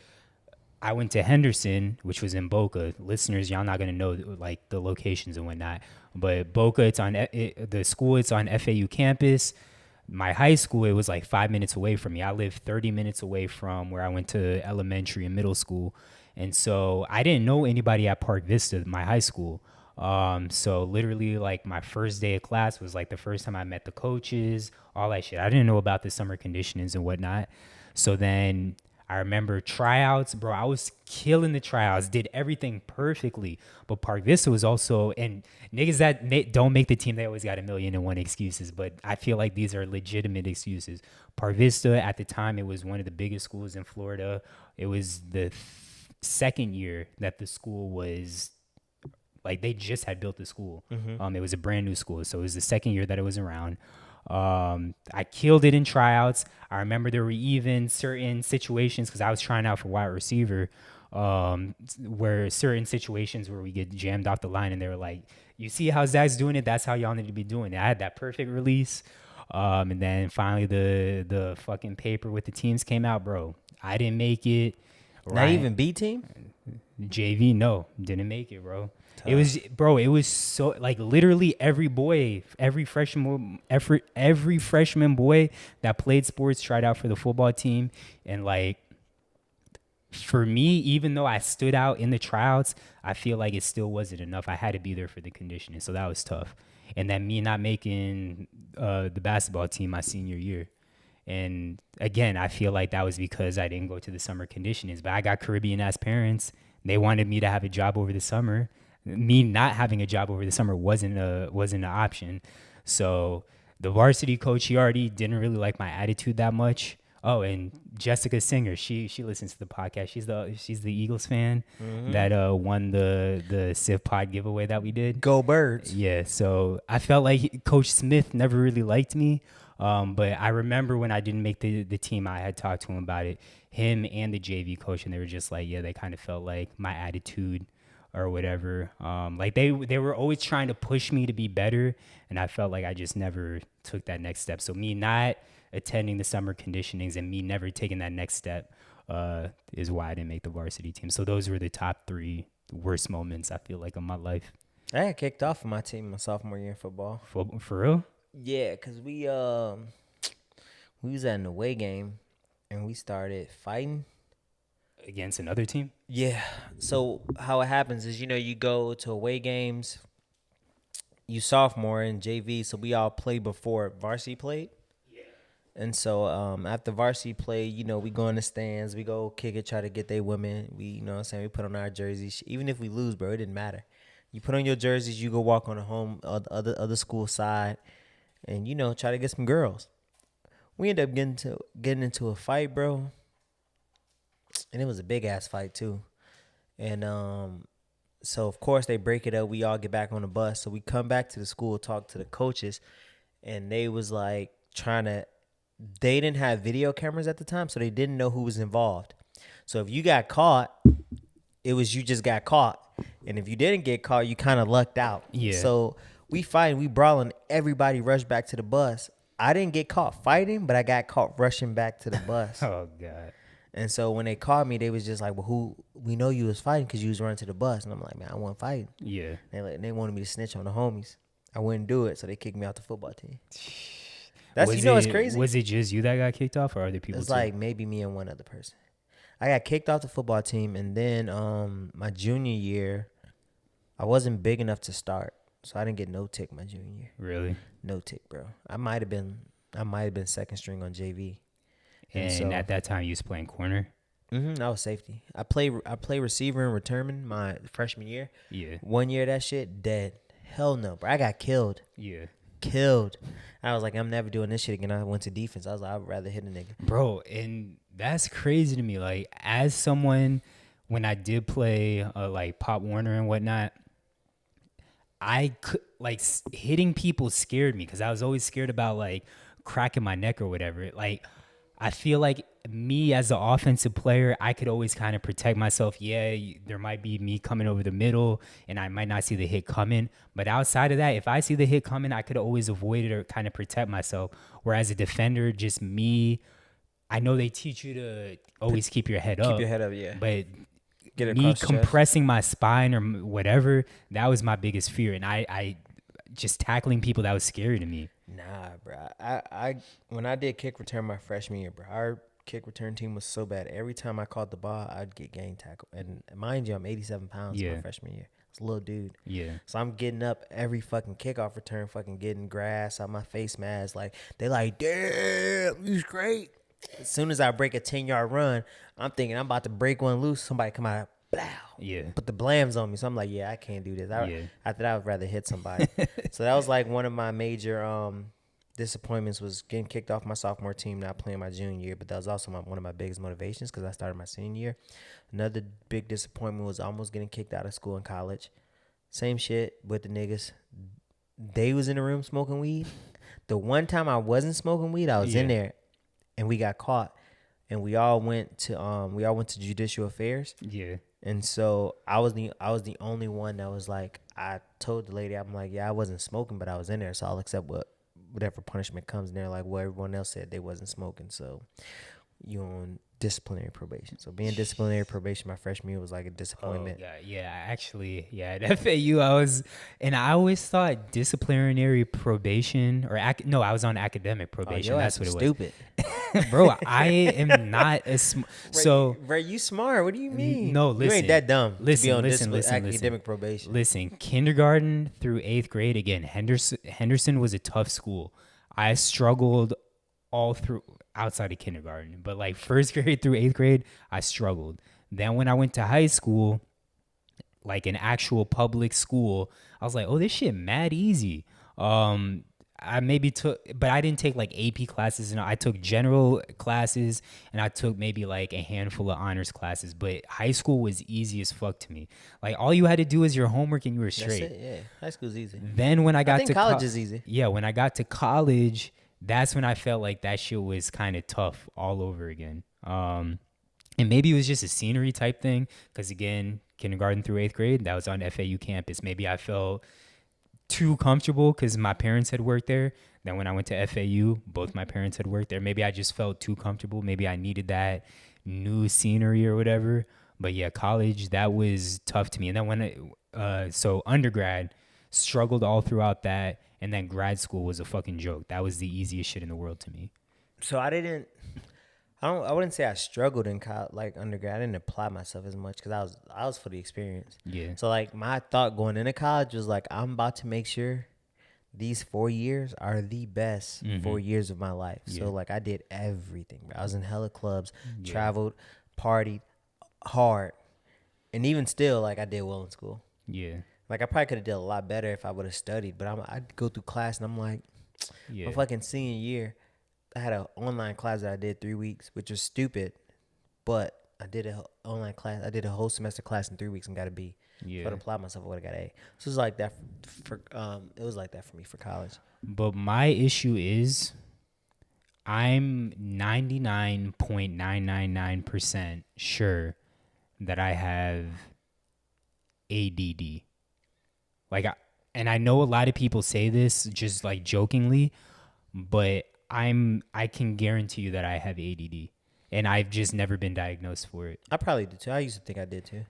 I went to Henderson, which was in Boca. Listeners, y'all not gonna know like the locations and whatnot. But Boca, it's on the school. It's on FAU campus. My high school, it was like 5 minutes away from me. I lived 30 minutes away from where I went to elementary and middle school. And so I didn't know anybody at Park Vista, my high school. So literally like my first day of class was like the first time I met the coaches, all that shit. I didn't know about the summer conditionings and whatnot. So then I remember tryouts, bro. I was killing the tryouts, did everything perfectly. But Park Vista was also, and niggas that don't make the team, they always got 1,000,001 excuses. But I feel like these are legitimate excuses. Park Vista, at the time, it was one of the biggest schools in Florida. It was the second year that the school was, like, they just had built the school. Mm-hmm. It was a brand new school. So it was the second year that it was around. I killed it in tryouts. I remember there were even certain situations, because I was trying out for wide receiver, where certain situations where we get jammed off the line and they were like, you see how Zach's doing it? That's how y'all need to be doing it. I had that perfect release. And then finally the fucking paper with the teams came out, bro. I didn't make it. Not even B team? JV, no, didn't make it, bro. It was so, like, literally every freshman boy that played sports tried out for the football team. And, like, for me, even though I stood out in the tryouts, I feel like it still wasn't enough. I had to be there for the conditioning, so that was tough. And then me not making the basketball team my senior year. And, again, I feel like that was because I didn't go to the summer conditionings. But I got Caribbean-ass parents. They wanted me to have a job over the summer. Me not having a job over the summer wasn't an option. So the varsity coach, he already didn't really like my attitude that much. Oh, and Jessica Singer, she listens to the podcast. She's the Eagles fan that won the Civ Pod giveaway that we did. Go Birds. Yeah, so I felt like Coach Smith never really liked me. But I remember when I didn't make the team, I had talked to him about it, him and the JV coach, and they were just like, yeah, they kind of felt like my attitude or whatever. Like they were always trying to push me to be better, and I felt like I just never took that next step. So me not attending the summer conditionings and me never taking that next step is why I didn't make the varsity team. So those were the top 3 worst moments, I feel like, of my life. I got kicked off of my team my sophomore year in football. For real? Yeah, because we was at an away game and we started fighting against another team. Yeah. So how it happens is, you go to away games, you sophomore in JV, so we all play before varsity played. Yeah. And so after varsity play, we go in the stands, we go kick it, try to get they women. We, you know what I'm saying, we put on our jerseys. Even if we lose, bro, it didn't matter. You put on your jerseys, you go walk on the home other school side, and try to get some girls. We end up getting into a fight, bro. And it was a big ass fight too. And so of course they break it up. We all get back on the bus. So we come back to the school, talk to the coaches, and they was like they didn't have video cameras at the time, so they didn't know who was involved. So if you got caught, it was you just got caught. And if you didn't get caught, you kind of lucked out. Yeah. So we fighting, we brawling, everybody rushed back to the bus. I didn't get caught fighting, but I got caught rushing back to the bus. Oh, God. And so when they called me, they was just like, well, we know you was fighting because you was running to the bus. And I'm like, man, I wasn't fighting. Yeah. They wanted me to snitch on the homies. I wouldn't do it, so they kicked me out the football team. It's crazy. Was it just you that got kicked off or other people It's too? like maybe me and one other person. I got kicked off the football team, and then my junior year, I wasn't big enough to start, so I didn't get no tick my junior year. Really? No tick, bro. I might have been second string on JV. And at that time, you was playing corner? I was safety. I play receiver and returning my freshman year. Yeah. 1 year that shit dead. Hell no, bro. I got killed. Yeah. Killed. I was like, I'm never doing this shit again. I went to defense. I was like, I'd rather hit a nigga. Bro, and that's crazy to me. Like, as someone, when I did play like Pop Warner and whatnot, I could, like, hitting people scared me because I was always scared about, like, cracking my neck or whatever. Like, I feel like me as an offensive player, I could always kind of protect myself. Yeah, there might be me coming over the middle and I might not see the hit coming. But outside of that, if I see the hit coming, I could always avoid it or kind of protect myself. Whereas a defender, just me, I know they teach you to always keep your head up. Keep your head up, yeah. But Get it me across the chest. compressing my spine or whatever, that was my biggest fear. And I just tackling people, that was scary to me. Nah, bro. I when I did kick return my freshman year, bro, our kick return team was so bad. Every time I caught the ball, I'd get gang tackled. And mind you, I'm 87 pounds my freshman year. It's a little dude. Yeah. So I'm getting up every fucking kickoff return, fucking getting grass out my face mask. Like, they like, damn, he's great. As soon as I break a 10-yard run, I'm thinking I'm about to break one loose. Somebody come out, blow. Yeah. Put the blams on me. So I'm like, yeah, I can't do this. After that, I would rather hit somebody. So that was like one of my major disappointments was getting kicked off my sophomore team, not playing my junior year. But that was also one of my biggest motivations because I started my senior year. Another big disappointment was almost getting kicked out of school in college. Same shit with the niggas. They was in the room smoking weed. The one time I wasn't smoking weed, I was in there, and we got caught. And we all went to judicial affairs. Yeah. And so I was the only one that was like, I told the lady, I'm like, yeah, I wasn't smoking, but I was in there, so I'll accept whatever punishment comes in there, like what everyone else said they wasn't smoking. So you on disciplinary probation. So being disciplinary probation my freshman year was like a disappointment. Oh, yeah, actually, at FAU, I always thought disciplinary probation I was on academic probation. That's what it was. Stupid. Bro, I am not so. Bro, you smart. What do you mean? No, listen. You ain't that dumb. Listen, to be on listen. academic probation. Listen, kindergarten through 8th grade, again, Henderson was a tough school. I struggled all through outside of kindergarten, but like 1st grade through 8th grade, I struggled. Then when I went to high school, like an actual public school, I was like, oh, this shit mad easy. I maybe took, but I didn't take like AP classes, and I took general classes, and I took maybe like a handful of honors classes. But high school was easy as fuck to me. Like all you had to do is your homework, and you were straight. That's it, yeah. High school's easy. Then when I got to college is easy. Yeah, when I got to college, that's when I felt like that shit was kind of tough all over again. And maybe it was just a scenery type thing, because again, kindergarten through 8th grade, that was on FAU campus. Maybe I felt too comfortable because my parents had worked there. Then when I went to FAU, both my parents had worked there. Maybe I just felt too comfortable. Maybe I needed that new scenery or whatever. But yeah, college, that was tough to me. And then so undergrad, struggled all throughout that. And then grad school was a fucking joke. That was the easiest shit in the world to me. So I wouldn't say I struggled in college, like undergrad. I didn't apply myself as much because I was for the experience. Yeah. So like my thought going into college was like, I'm about to make sure these 4 years are the best 4 years of my life. Yeah. So like I did everything. Bro. I was in hella clubs, traveled, partied hard, and even still like I did well in school. Yeah. Like I probably could have did a lot better if I would have studied. But I'd go through class and I'm like, my fucking senior year, I had an online class that I did 3 weeks, which was stupid, but I did an online class. I did a whole semester class in 3 weeks and got a B. Yeah. If I'd applied myself, I would have got A. So it was like that it was like that for me for college. But my issue is I'm 99.999% sure that I have ADD. And I know a lot of people say this just like jokingly, but I can guarantee you that I have ADD, and I've just never been diagnosed for it. I probably did too. I used to think I did too.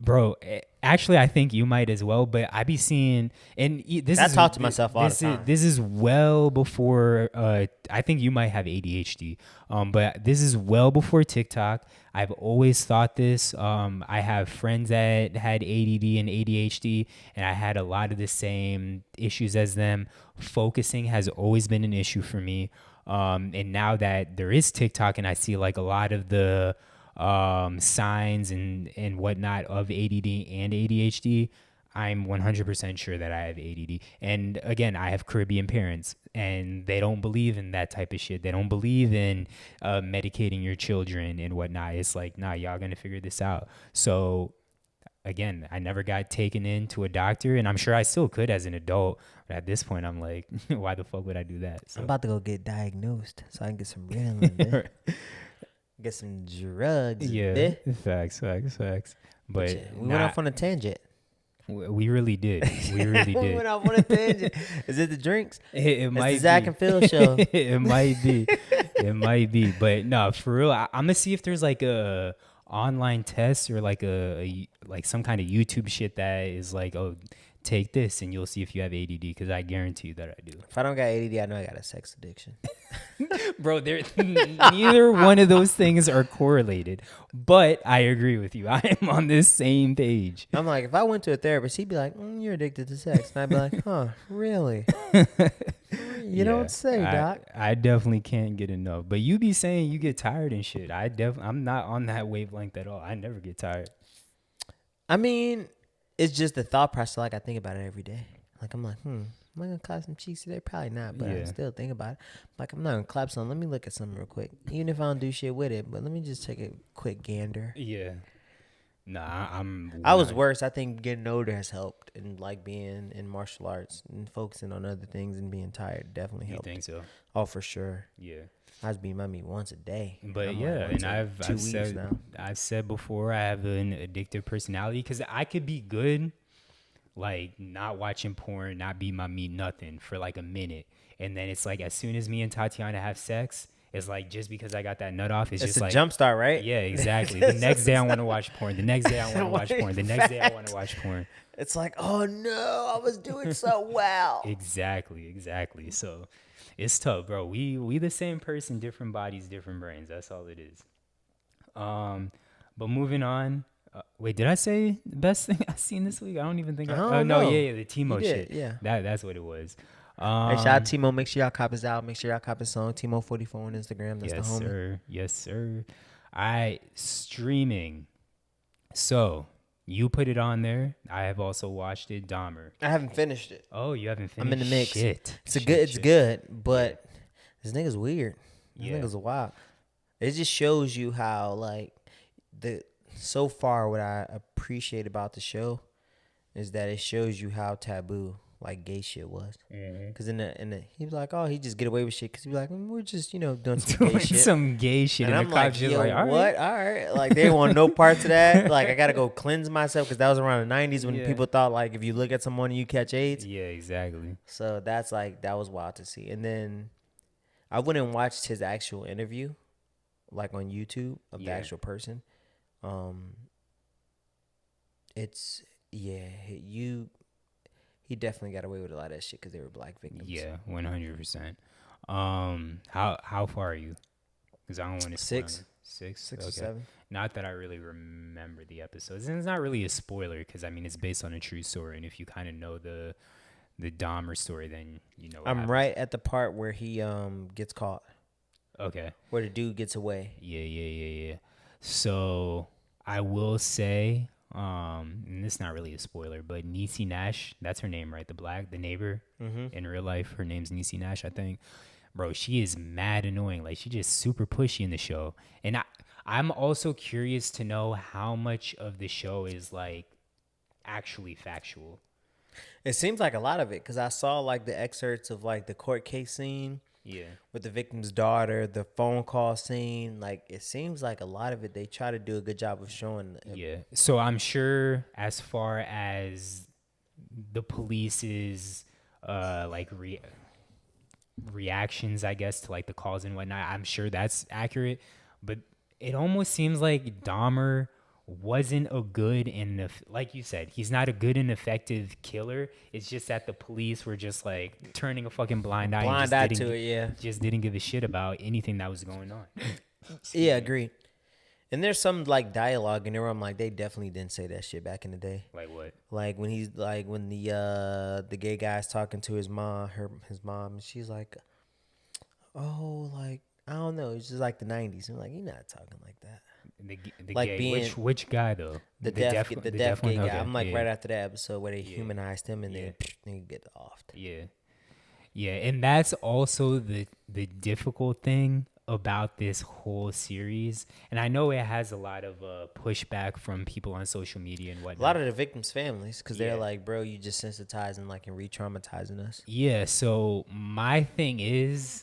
Bro, actually, I think you might as well, but I be seeing, and I talk to myself all the time. This is well before, I think you might have ADHD, but this is well before TikTok. I've always thought this. I have friends that had ADD and ADHD, and I had a lot of the same issues as them. Focusing has always been an issue for me. And now that there is TikTok and I see like a lot of the signs and whatnot of ADD and ADHD, I'm 100% sure that I have ADD. And again, I have Caribbean parents, and they don't believe in that type of shit. They don't believe in medicating your children and whatnot. It's like, nah, y'all gonna figure this out. So again, I never got taken in to a doctor, and I'm sure I still could as an adult. But at this point, I'm like, why the fuck would I do that? So. I'm about to go get diagnosed so I can get some Ritalin, get some drugs. Yeah, facts. But yeah, we went off on a tangent. We really did. We really We did. went off on a tangent. Is it the drinks? It might the Zach be. and Phil show. It might be. It might be. But no, for real, I'm gonna see if there's like a online test or like like some kind of YouTube shit that is like, oh, take this and you'll see if you have ADD, because I guarantee you that I do. If I don't got ADD, I know I got a sex addiction. Bro, neither one of those things are correlated. But I agree with you. I am on this same page. I'm like, if I went to a therapist, he'd be like, you're addicted to sex. And I'd be like, huh, really? You don't say, Doc. I definitely can't get enough. But you be saying you get tired and shit. I'm not on that wavelength at all. I never get tired. I mean, it's just the thought process. Like, I think about it every day. Like, I'm like, am I going to clap some cheeks today? Probably not, but I still think about it. Like, I'm not going to clap some. Let me look at something real quick. Even if I don't do shit with it, but let me just take a quick gander. Yeah. Nah, I was worse. I think getting older has helped, and like being in martial arts and focusing on other things and being tired definitely helped. You think so? Oh, for sure. Yeah. I was beating my meat once a day. But yeah, and I've said before, I have an addictive personality, because I could be good, like not watching porn, not beat my meat, nothing for like a minute, and then it's like as soon as me and Tatiana have sex, it's like just because I got that nut off, it's just a like jump start, right? Yeah, exactly. The next day I want to watch porn. The next day I want to watch porn. The next day I want to watch porn. It's like, oh no, I was doing so well. Exactly. So it's tough, bro. We the same person, different bodies, different brains. That's all it is. But moving on. Wait, did I say the best thing I've seen this week? I don't even think. No, the Timo shit. Yeah, that's what it was. Hey, shout out Timo. Make sure y'all cop his out. Make sure y'all cop his song. Timo44 on Instagram. That's the homie. Yes, sir. Streaming. So you put it on there. I have also watched it. Dahmer. I haven't finished it. Oh, you haven't finished? I'm in the mix. Shit. It's good, but this nigga's weird. This nigga's wild. It just shows you how like so far what I appreciate about the show is that it shows you how taboo like gay shit was. Because in the he was like, oh, he just get away with shit because he be like, we're just doing some gay shit. And I'm like, yo, like, what? All right. Like they want no parts of that. Like I gotta go cleanse myself because that was around the 90s when people thought like if you look at someone you catch AIDS. Yeah, exactly. So that's like that was wild to see. And then I went and watched his actual interview, like on YouTube of the actual person. He definitely got away with a lot of that shit because they were black victims. Yeah, 100%. How far are you? Because I don't want to 6 okay. or 7. Not that I really remember the episodes, and it's not really a spoiler because I mean it's based on a true story, and if you kind of know the Dahmer story, then you know. I'm right at the part where he gets caught. Okay. Where the dude gets away. Yeah. So I will say, and it's not really a spoiler, but Niecy Nash, that's her name, right? The neighbor in real life, her name's Niecy Nash, I think. Bro, she is mad annoying. Like, she's just super pushy in the show. And I'm also curious to know how much of the show is, like, actually factual. It seems like a lot of it, because I saw, like, the excerpts of, like, the court case scene. Yeah. With the victim's daughter, the phone call scene. Like, it seems like a lot of it, they try to do a good job of showing. Yeah. So I'm sure as far as the police's, like, reactions, I guess, to like the calls and whatnot, I'm sure that's accurate, but it almost seems like Dahmer wasn't a good and like you said, he's not a good and effective killer. It's just that the police were just like turning a fucking blind eye to it. Yeah, just didn't give a shit about anything that was going on. Yeah, agreed. And there's some like dialogue in there where I'm like, they definitely didn't say that shit back in the day. Like what? Like when he's like when the gay guy's talking to his mom, and she's like, oh, like I don't know, it's just like the 90s. I'm like, you're not talking like that. The Like gay, being which guy though? the deaf one? gay guy. Okay, I'm like yeah, right after that episode where they yeah, humanized him and yeah, then he get off. yeah, yeah, and that's also the difficult thing about this whole series. And I know it has a lot of pushback from people on social media and A lot whatnot. of the victims' families, because Yeah. they're like, bro, you just sensitizing like and re-traumatizing us. Yeah, so my thing is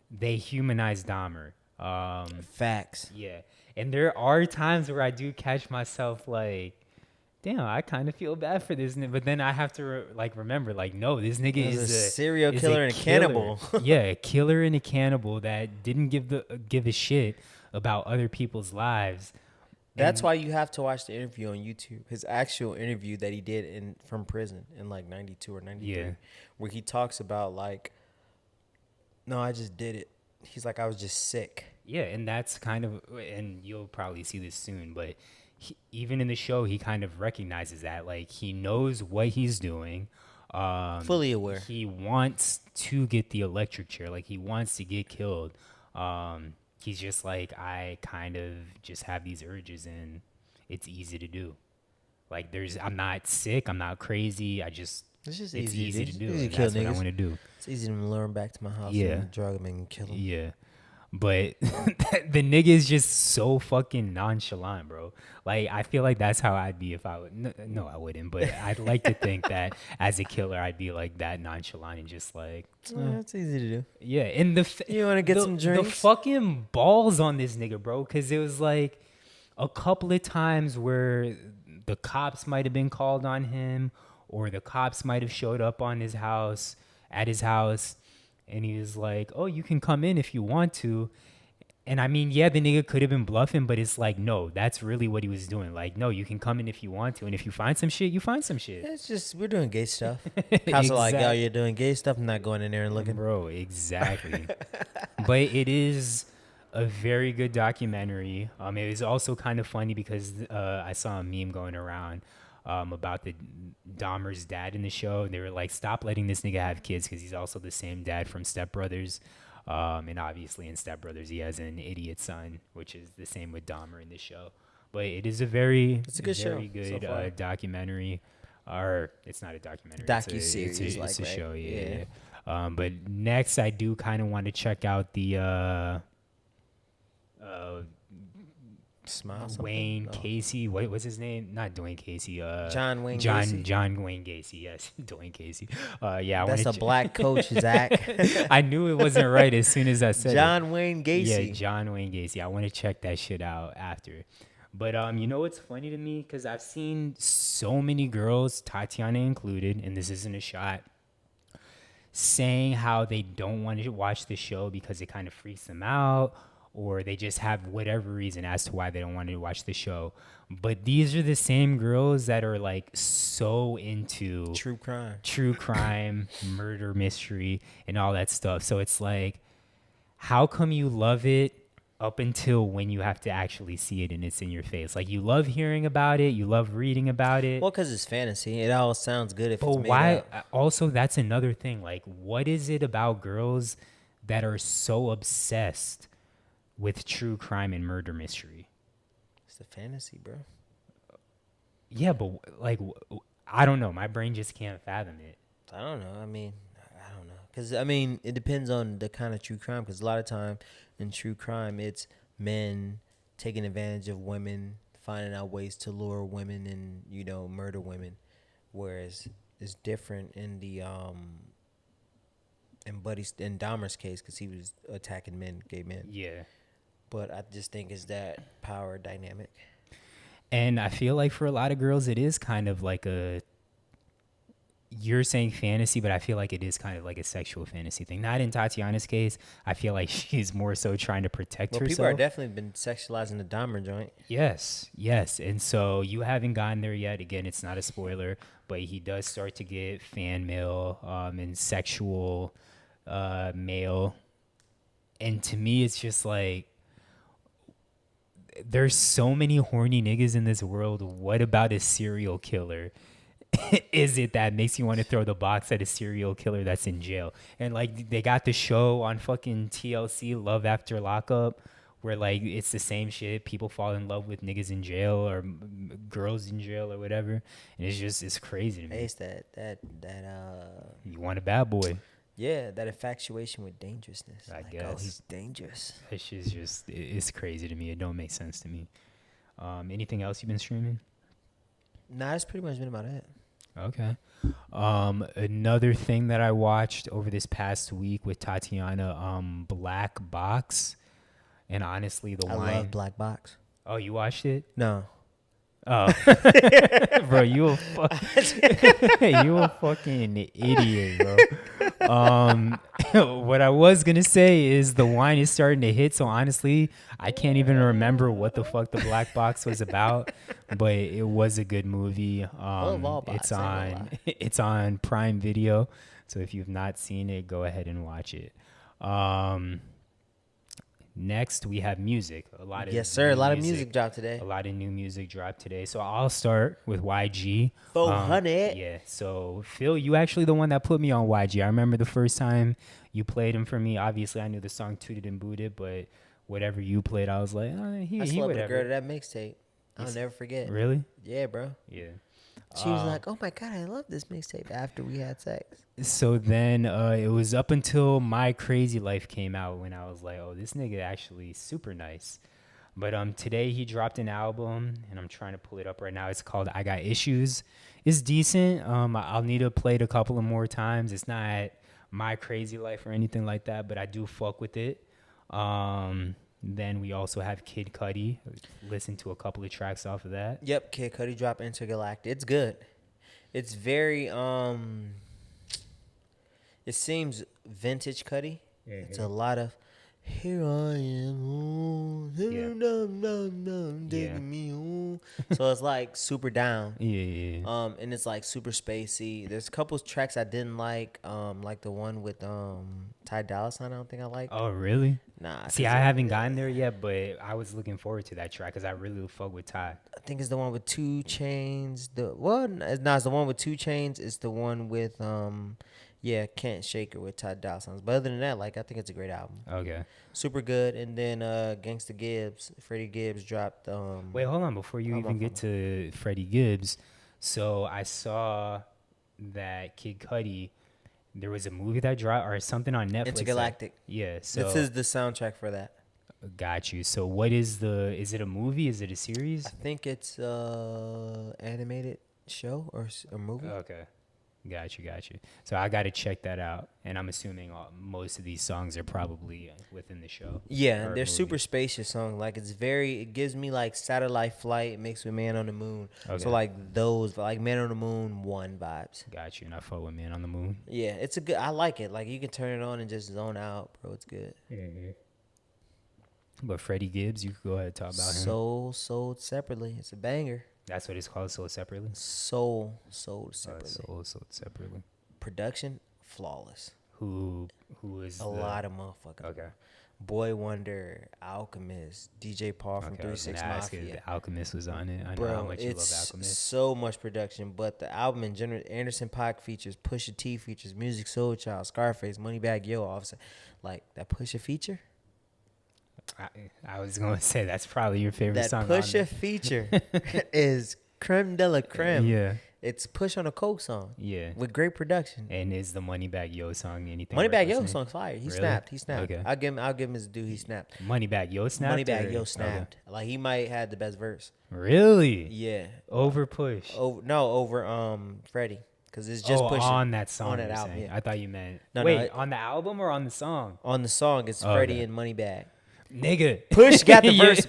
they humanize Dahmer. Facts. Yeah, and there are times where I do catch myself like, damn, I kind of feel bad for this, but then I have to remember, like, no, this nigga He's is a serial killer and a killer. cannibal. Yeah, a killer and a cannibal that didn't give a shit about other people's lives. That's why you have to watch the interview on YouTube. His actual interview that he did from prison in like 92 or 93, Yeah. where he talks about like, no, I just did it. He's like, I was just sick. Yeah, and that's kind of, and you'll probably see this soon, but even in the show, he kind of recognizes that. Like, he knows what he's doing. Fully aware. He wants to get the electric chair. Like, he wants to get killed. He's just like, I kind of just have these urges, and it's easy to do. Like, I'm not sick. I'm not crazy. It's just it's easy to do. Easy And to kill that's what I niggas. want to do. It's easy to lure him back to my house Yeah. and drug him and kill him. Yeah. But the nigga is just so fucking nonchalant, bro. Like, I feel like that's how I'd be if I would. No, I wouldn't. But I'd like to think that as a killer, I'd be like that nonchalant and just like. Yeah, it's easy to do. Yeah, and You want to get some the drinks? fucking balls on this nigga, bro, because it was like a couple of times where the cops might have been called on him, or the cops might have showed up at his house, and he was like, "Oh, you can come in if you want to." And I mean, yeah, the nigga could have been bluffing, but it's like, no, that's really what he was doing. Like, no, you can come in if you want to, and if you find some shit, you find some shit. It's just, we're doing gay stuff. Cops are like, yo, Exact- you're doing gay stuff. I'm not going in there and looking. Bro, exactly. But it is a very good documentary. It was also kind of funny because I saw a meme going around about the Dahmer's dad in the show. They were like, stop letting this nigga have kids because he's also the same dad from Step Brothers. And obviously in Step Brothers, he has an idiot son, which is the same with Dahmer in this show. But it is a very good show very good so far. documentary. Or it's not a documentary. Docuseries, It's a right? show, Yeah. But next, I do kind of want to check out the Smile something? Wayne No. Casey. What was his name? Not Dwayne Casey. John Wayne Gacy? John Wayne Gacy. Yes, Dwayne Casey. Yeah, That's a black coach, Zach. I knew it wasn't right as soon as I said John Wayne it. Gacy. Yeah, John Wayne Gacy. I want to check that shit out after. But you know what's funny to me? Because I've seen so many girls, Tatiana included, and this isn't a shot, saying how they don't want to watch the show because it kind of freaks them out, or they just have whatever reason as to why they don't want to watch the show. But these are the same girls that are like so into True crime, murder mystery, and all that stuff. So it's like, how come you love it up until when you have to actually see it and it's in your face? Like, you love hearing about it, you love reading about it. Well, because it's fantasy. It all sounds good if But it's made why? up. Also, that's another thing. Like, what is it about girls that are so obsessed with true crime and murder mystery? It's the fantasy, bro. Yeah, but like, I don't know. My brain just can't fathom it. I don't know. I mean, I don't know. Because, I mean, it depends on the kind of true crime. Because a lot of time in true crime, it's men taking advantage of women, finding out ways to lure women and, you know, murder women. Whereas it's different in the in Dahmer's case, because he was attacking men, gay men. Yeah. But I just think it's that power dynamic. And I feel like for a lot of girls, it is kind of like you're saying fantasy, but I feel like it is kind of like a sexual fantasy thing. Not in Tatiana's case. I feel like she's more so trying to protect herself. People are definitely been sexualizing the Dahmer joint. Yes. And so you haven't gotten there yet. Again, it's not a spoiler, but he does start to get fan mail and sexual mail. And to me, it's just like, there's so many horny niggas in this world. What about a serial killer is it that makes you want to throw the box at a serial killer that's in jail? And like, they got the show on fucking TLC, Love After Lockup, where like it's the same shit. People fall in love with niggas in jail or girls in jail or whatever, and it's crazy to me. Hey, it's that You want a bad boy? yeah, that infatuation with dangerousness. I Like, guess. oh, he's dangerous. That shit's just it's crazy to me. It don't make sense to me. Anything else you've been streaming? Nah, that's pretty much been about it. Okay. Another thing that I watched over this past week with Tatiana, Black Box, and honestly, I love Black Box. Oh, you watched it? No. Oh, bro, you a you a fucking idiot, bro. What I was gonna say is the wine is starting to hit. So honestly, I can't even remember what the fuck the Black Box was about, but it was a good movie. It's on Prime Video. So if you've not seen it, go ahead and watch it. Next, we have music. A lot of music dropped today. A lot of new music dropped today. So I'll start with YG. 400. Yeah. So Phil, you actually the one that put me on YG. I remember the first time you played him for me. Obviously, I knew the song "Tooted and Booted," but whatever you played, I was like, I slept with a girl to that mixtape. I'll never forget. Really? Yeah, bro. Yeah. She was like, "Oh my god, I love this mixtape." After we had sex. So then it was up until My Crazy Life came out when I was like, "Oh, this nigga actually super nice." But today he dropped an album, and I'm trying to pull it up right now. It's called "I Got Issues." It's decent. I'll need to play it a couple of more times. It's not My Crazy Life or anything like that, but I do fuck with it. Then we also have Kid Cudi. Listen to a couple of tracks off of that. Yep, Kid Cudi dropped Intergalactic. It's good. It's very it seems vintage Cudi. Mm-hmm. It's a lot of here I am, digging me home. So it's like super down. Yeah. And it's like super spacey. There's a couple of tracks I didn't like the one with Ty Dolla $ign. I don't think I like. Oh really? Nah. See, I haven't gotten there yet, but I was looking forward to that track because I really fuck with Ty. I think it's the one with 2 Chainz. It's the one with 2 Chainz. It's the one with Can't Shake Her with Ty Dolla $ign. But other than that, like I think it's a great album. Okay. Super good. And then Gangsta Gibbs, Freddie Gibbs dropped. Wait, hold on. Before you even get to Freddie Gibbs, so I saw that Kid Cudi. There was a movie that dropped or something on Netflix. Intergalactic. Yeah. So this is the soundtrack for that. Got you. So what is is it a movie? Is it a series? I think it's animated show or a movie. Okay. Got you. So I got to check that out. And I'm assuming most of these songs are probably within the show. Yeah, they're super spacious songs. Like it gives me like Satellite Flight mixed with Man on the Moon. Okay. So like those, like Man on the Moon 1 vibes. Got you. And I fuck with Man on the Moon. Yeah, I like it. Like you can turn it on and just zone out, bro. It's good. Mm-hmm. But Freddie Gibbs, you could go ahead and talk about him. Sold separately. It's a banger. That's what it's called, Sold Separately? Sold separately. Sold Separately. Production, flawless. Who is a lot of motherfuckers. Okay. Boy Wonder, Alchemist, DJ Paul from 3 6 Mafia. Alchemist was on it. I know how much you love Alchemist. It's so much production, but the album in general, Anderson .Paak features, Pusha T features, Music Soul Child, Scarface, Moneybagg Yo, Offset. Like that Pusha feature. I was going to say that's probably your favorite song. That Pusha feature is creme de la creme. Yeah. It's Push on a Coke song. Yeah. With great production. And is the Moneybagg Yo song anything? Moneybagg Yo song's fire. He really? snapped. Okay. I'll give him his due. He snapped. Moneybagg Yo snapped? Moneybagg Yo snapped. Okay. Like he might have the best verse. Really? Yeah. Over Push. Over Freddie. Because it's just Push on that song. On that album. Yeah. I thought you meant. Wait, on the album or on the song? On the song, it's Freddie and Moneybagg. Nigga. Push got the verse.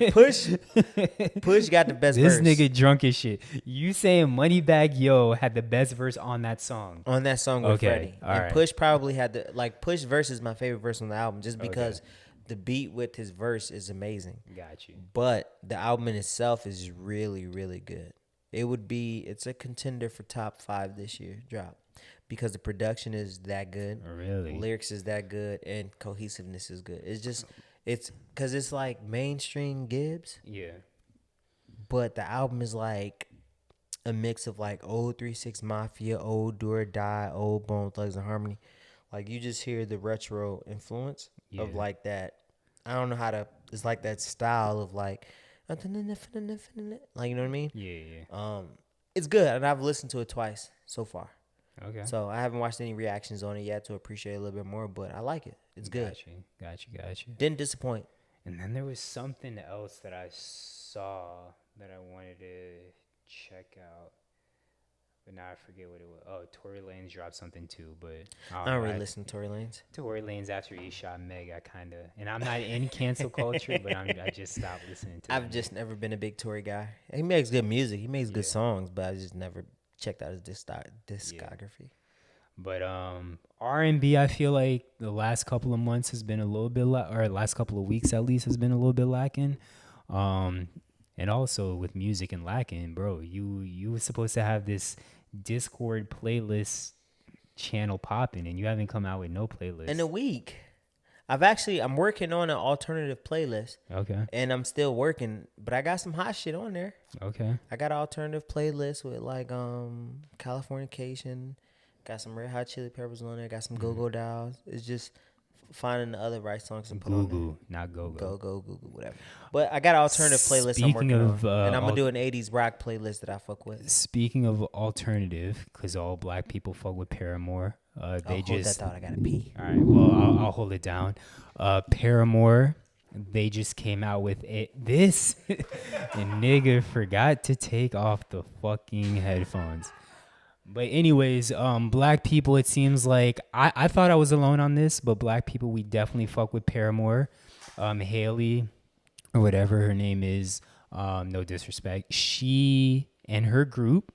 Push got the best verse. This nigga drunk as shit. You saying Moneybagg Yo had the best verse on that song? On that song with Freddie. All right. Push probably had Push verse is my favorite verse on the album just because the beat with his verse is amazing. Got you. But the album in itself is really, really good. It's a contender for top 5 this year drop because the production is that good. Really? Lyrics is that good and cohesiveness is good. It's because it's like mainstream Gibbs. Yeah. But the album is like a mix of like old 3 6 Mafia, old Do or Die, old Bone Thugs and Harmony. Like you just hear the retro influence of like that. I don't know how to it's like that style of like you know what I mean? Yeah. It's good, and I've listened to it twice so far. Okay. So I haven't watched any reactions on it yet to appreciate it a little bit more, but I like it. It's good. Got you. Didn't disappoint. And then there was something else that I saw that I wanted to check out, but now I forget what it was. Oh, Tory Lanez dropped something too, but I don't really listen to Tory Lanez. Tory Lanez after he shot Meg, I kind of, and I'm not in cancel culture, but I just stopped listening to. I've just never been a big Tory guy. He makes good music. He makes good songs, but I just never checked out his discography. But R&B, I feel like the last couple of months has been a little bit, or last couple of weeks at least has been a little bit lacking. And also with music and lacking, bro, you were supposed to have this Discord playlist channel popping, and you haven't come out with no playlist. In a week. I'm working on an alternative playlist. Okay. And I'm still working, but I got some hot shit on there. Okay. I got an alternative playlist with like Californication, got some Red Hot Chili Peppers on there, got some Go Go Dolls. It's just finding the other right songs to put on there. Goo, not Go Go. Go, whatever. But I got an alternative playlist I'm working on. And I'm going to do an 80s rock playlist that I fuck with. Speaking of alternative, because all black people fuck with Paramore. Hold that thought, I got to pee. All right, well, I'll hold it down. Paramore, they just came out with this. And nigga forgot to take off the fucking headphones. But anyways, black people, it seems like, I thought I was alone on this, but black people, we definitely fuck with Paramore. Haley, or whatever her name is, no disrespect, she and her group,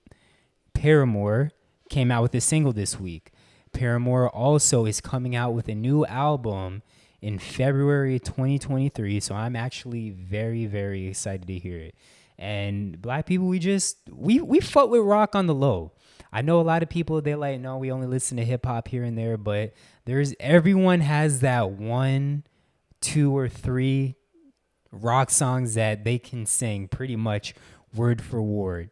Paramore, came out with a single this week. Paramore also is coming out with a new album in February 2023, so I'm actually very, very excited to hear it. And black people, we fuck with rock on the low. I know a lot of people, they're like, no, we only listen to hip hop here and there, but everyone has that 1, 2, or 3 rock songs that they can sing pretty much word for word.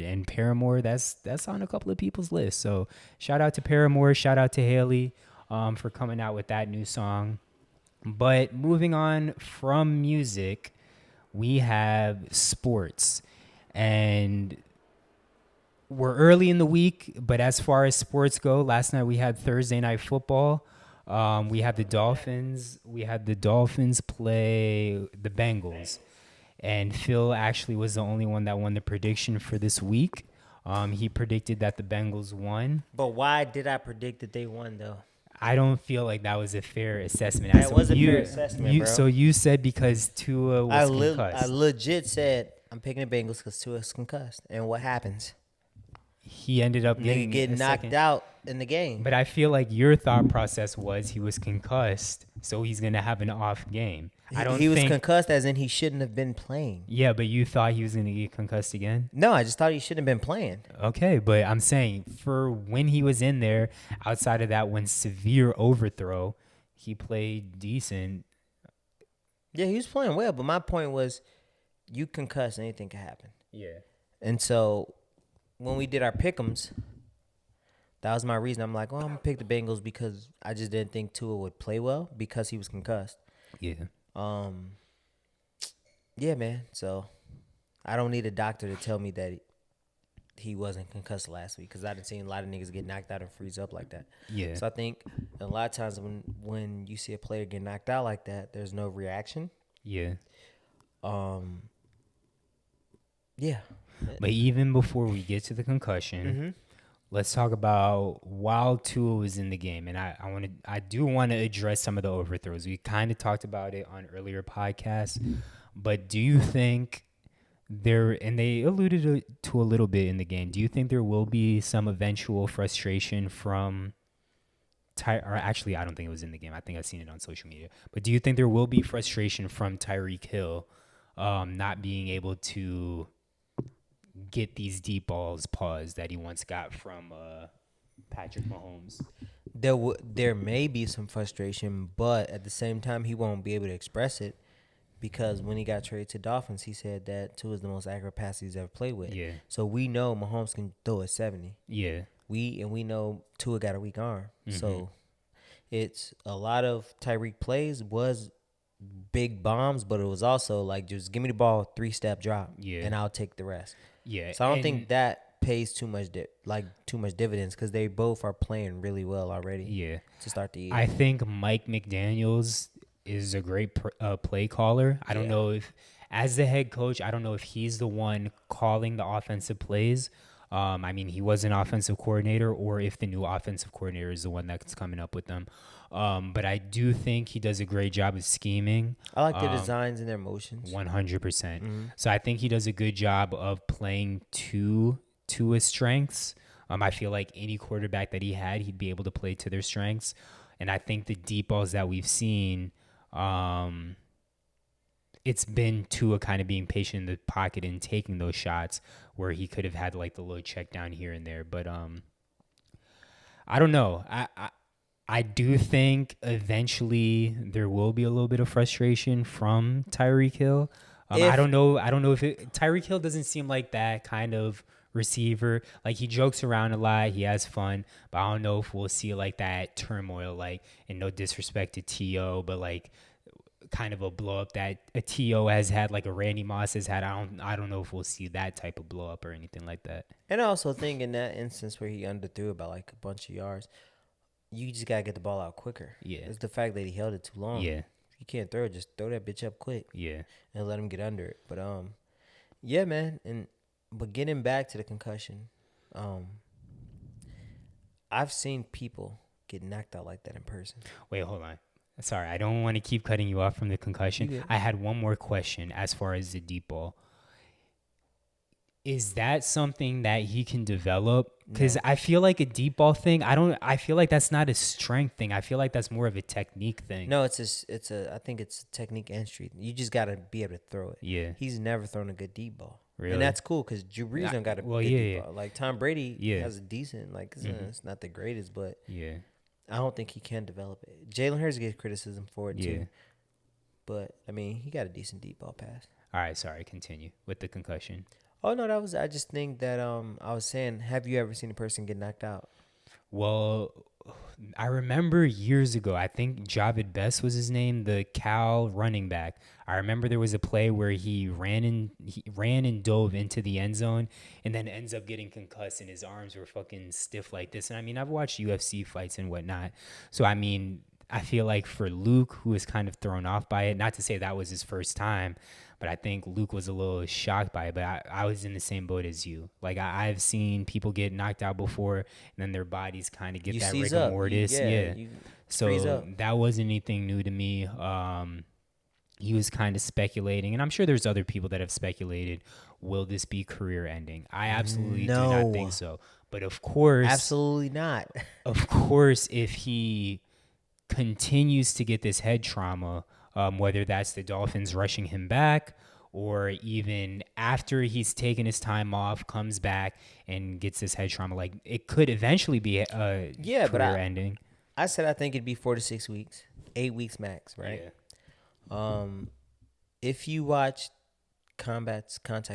And Paramore, that's on a couple of people's list. So shout out to Paramore, shout out to Haley for coming out with that new song. But moving on from music, we have sports. And we're early in the week, but as far as sports go, last night we had Thursday night football. We had the Dolphins play the Bengals. And Phil actually was the only one that won the prediction for this week. He predicted that the Bengals won. But why did I predict that they won, though? I don't feel like that was a fair assessment. That was a fair assessment, bro. So you said because Tua was concussed. I legit said I'm picking the Bengals because Tua is concussed. And what happens? He ended up getting knocked out in the game. But I feel like your thought process was he was concussed, so he's going to have an off game. He was concussed as in he shouldn't have been playing. Yeah, but you thought he was going to get concussed again? No, I just thought he shouldn't have been playing. Okay, but I'm saying for when he was in there, outside of that one severe overthrow, he played decent. Yeah, he was playing well, but my point was you concussed, anything can happen. Yeah. And so when we did our pick'ems, that was my reason. I'm like, well, I'm going to pick the Bengals because I just didn't think Tua would play well because he was concussed. Yeah. Yeah, man. So I don't need a doctor to tell me that he wasn't concussed last week because I done seen a lot of niggas get knocked out and freeze up like that. Yeah. So I think a lot of times when you see a player get knocked out like that, there's no reaction. Yeah. Yeah. But even before we get to the concussion, let's talk about while Tua was in the game, and I do want to address some of the overthrows. We kind of talked about it on earlier podcasts, but do you think and they alluded to a little bit in the game, do you think there will be some eventual frustration from or actually, I don't think it was in the game. I think I've seen it on social media. But do you think there will be frustration from Tyreek Hill not being able to get these deep balls paused that he once got from Patrick Mahomes? There may be some frustration, but at the same time, he won't be able to express it because when he got traded to Dolphins, he said that Tua is the most accurate passer he's ever played with. Yeah. So we know Mahomes can throw at 70. Yeah. We know Tua got a weak arm. So it's a lot of Tyreek plays was big bombs, but it was also like just give me the ball, 3-step drop, Yeah. and I'll take the rest. Yeah. So I don't think that pays too much dividends because they both are playing really well already. Yeah. To start the year, I think Mike McDaniels is a great play caller. I don't know if, as the head coach, I don't know if he's the one calling the offensive plays. I mean, he was an offensive coordinator, or if the new offensive coordinator is the one that's coming up with them. But I do think he does a great job of scheming. I like the designs and their motions. 100%. So I think he does a good job of playing to his strengths. I feel like any quarterback that he had, he'd be able to play to their strengths. And I think the deep balls that we've seen, it's been Tua kind of being patient in the pocket and taking those shots where he could have had like the little check down here and there. But I don't know. I do think eventually there will be a little bit of frustration from Tyreek Hill. I don't know if Tyreek Hill doesn't seem like that kind of receiver. Like, he jokes around a lot, he has fun, but I don't know if we'll see like that turmoil, like, and no disrespect to T.O., but like kind of a blow up that a T.O. has had, like a Randy Moss has had. I don't know if we'll see that type of blow up or anything like that. And I also think in that instance where he underthrew about like a bunch of yards, you just gotta get the ball out quicker. Yeah. It's the fact that he held it too long. Yeah. You can't throw it, just throw that bitch up quick. Yeah. And let him get under it. But yeah, man. But getting back to the concussion, I've seen people get knocked out like that in person. Wait, hold on. Sorry, I don't want to keep cutting you off from the concussion. I had one more question as far as the deep ball. Is that something that he can develop? Because I feel like a deep ball thing, I feel like that's not a strength thing. I feel like that's more of a technique thing. No, I think it's a technique and street. You just got to be able to throw it. Yeah. He's never thrown a good deep ball. Really? And that's cool because Drew Brees don't got a good deep ball. Like, Tom Brady has a decent, like, it's not the greatest, but yeah, I don't think he can develop it. Jalen Hurts gets criticism for it, too. But, I mean, he got a decent deep ball pass. All right, sorry, continue with the concussion. Oh, no, I just think that I was saying, have you ever seen a person get knocked out? Well, I remember years ago, I think Javid Best was his name, the Cal running back. I remember there was a play where he ran and dove into the end zone and then ends up getting concussed and his arms were fucking stiff like this. And I mean, I've watched UFC fights and whatnot. So, I mean, I feel like for Luke, who was kind of thrown off by it, not to say that was his first time, but I think Luke was a little shocked by it. But I was in the same boat as you. Like, I've seen people get knocked out before, and then their bodies kind of get that rigor mortis. So that wasn't anything new to me. He was kind of speculating, and I'm sure there's other people that have speculated, will this be career ending? I absolutely do not think so. But of course, absolutely not. Of course, if he continues to get this head trauma, whether that's the Dolphins rushing him back or even after he's taken his time off, comes back and gets this head trauma, like, it could eventually be a career ending. I said I think it'd be 4 to 6 weeks, 8 weeks max, right? Yeah. If you watch contact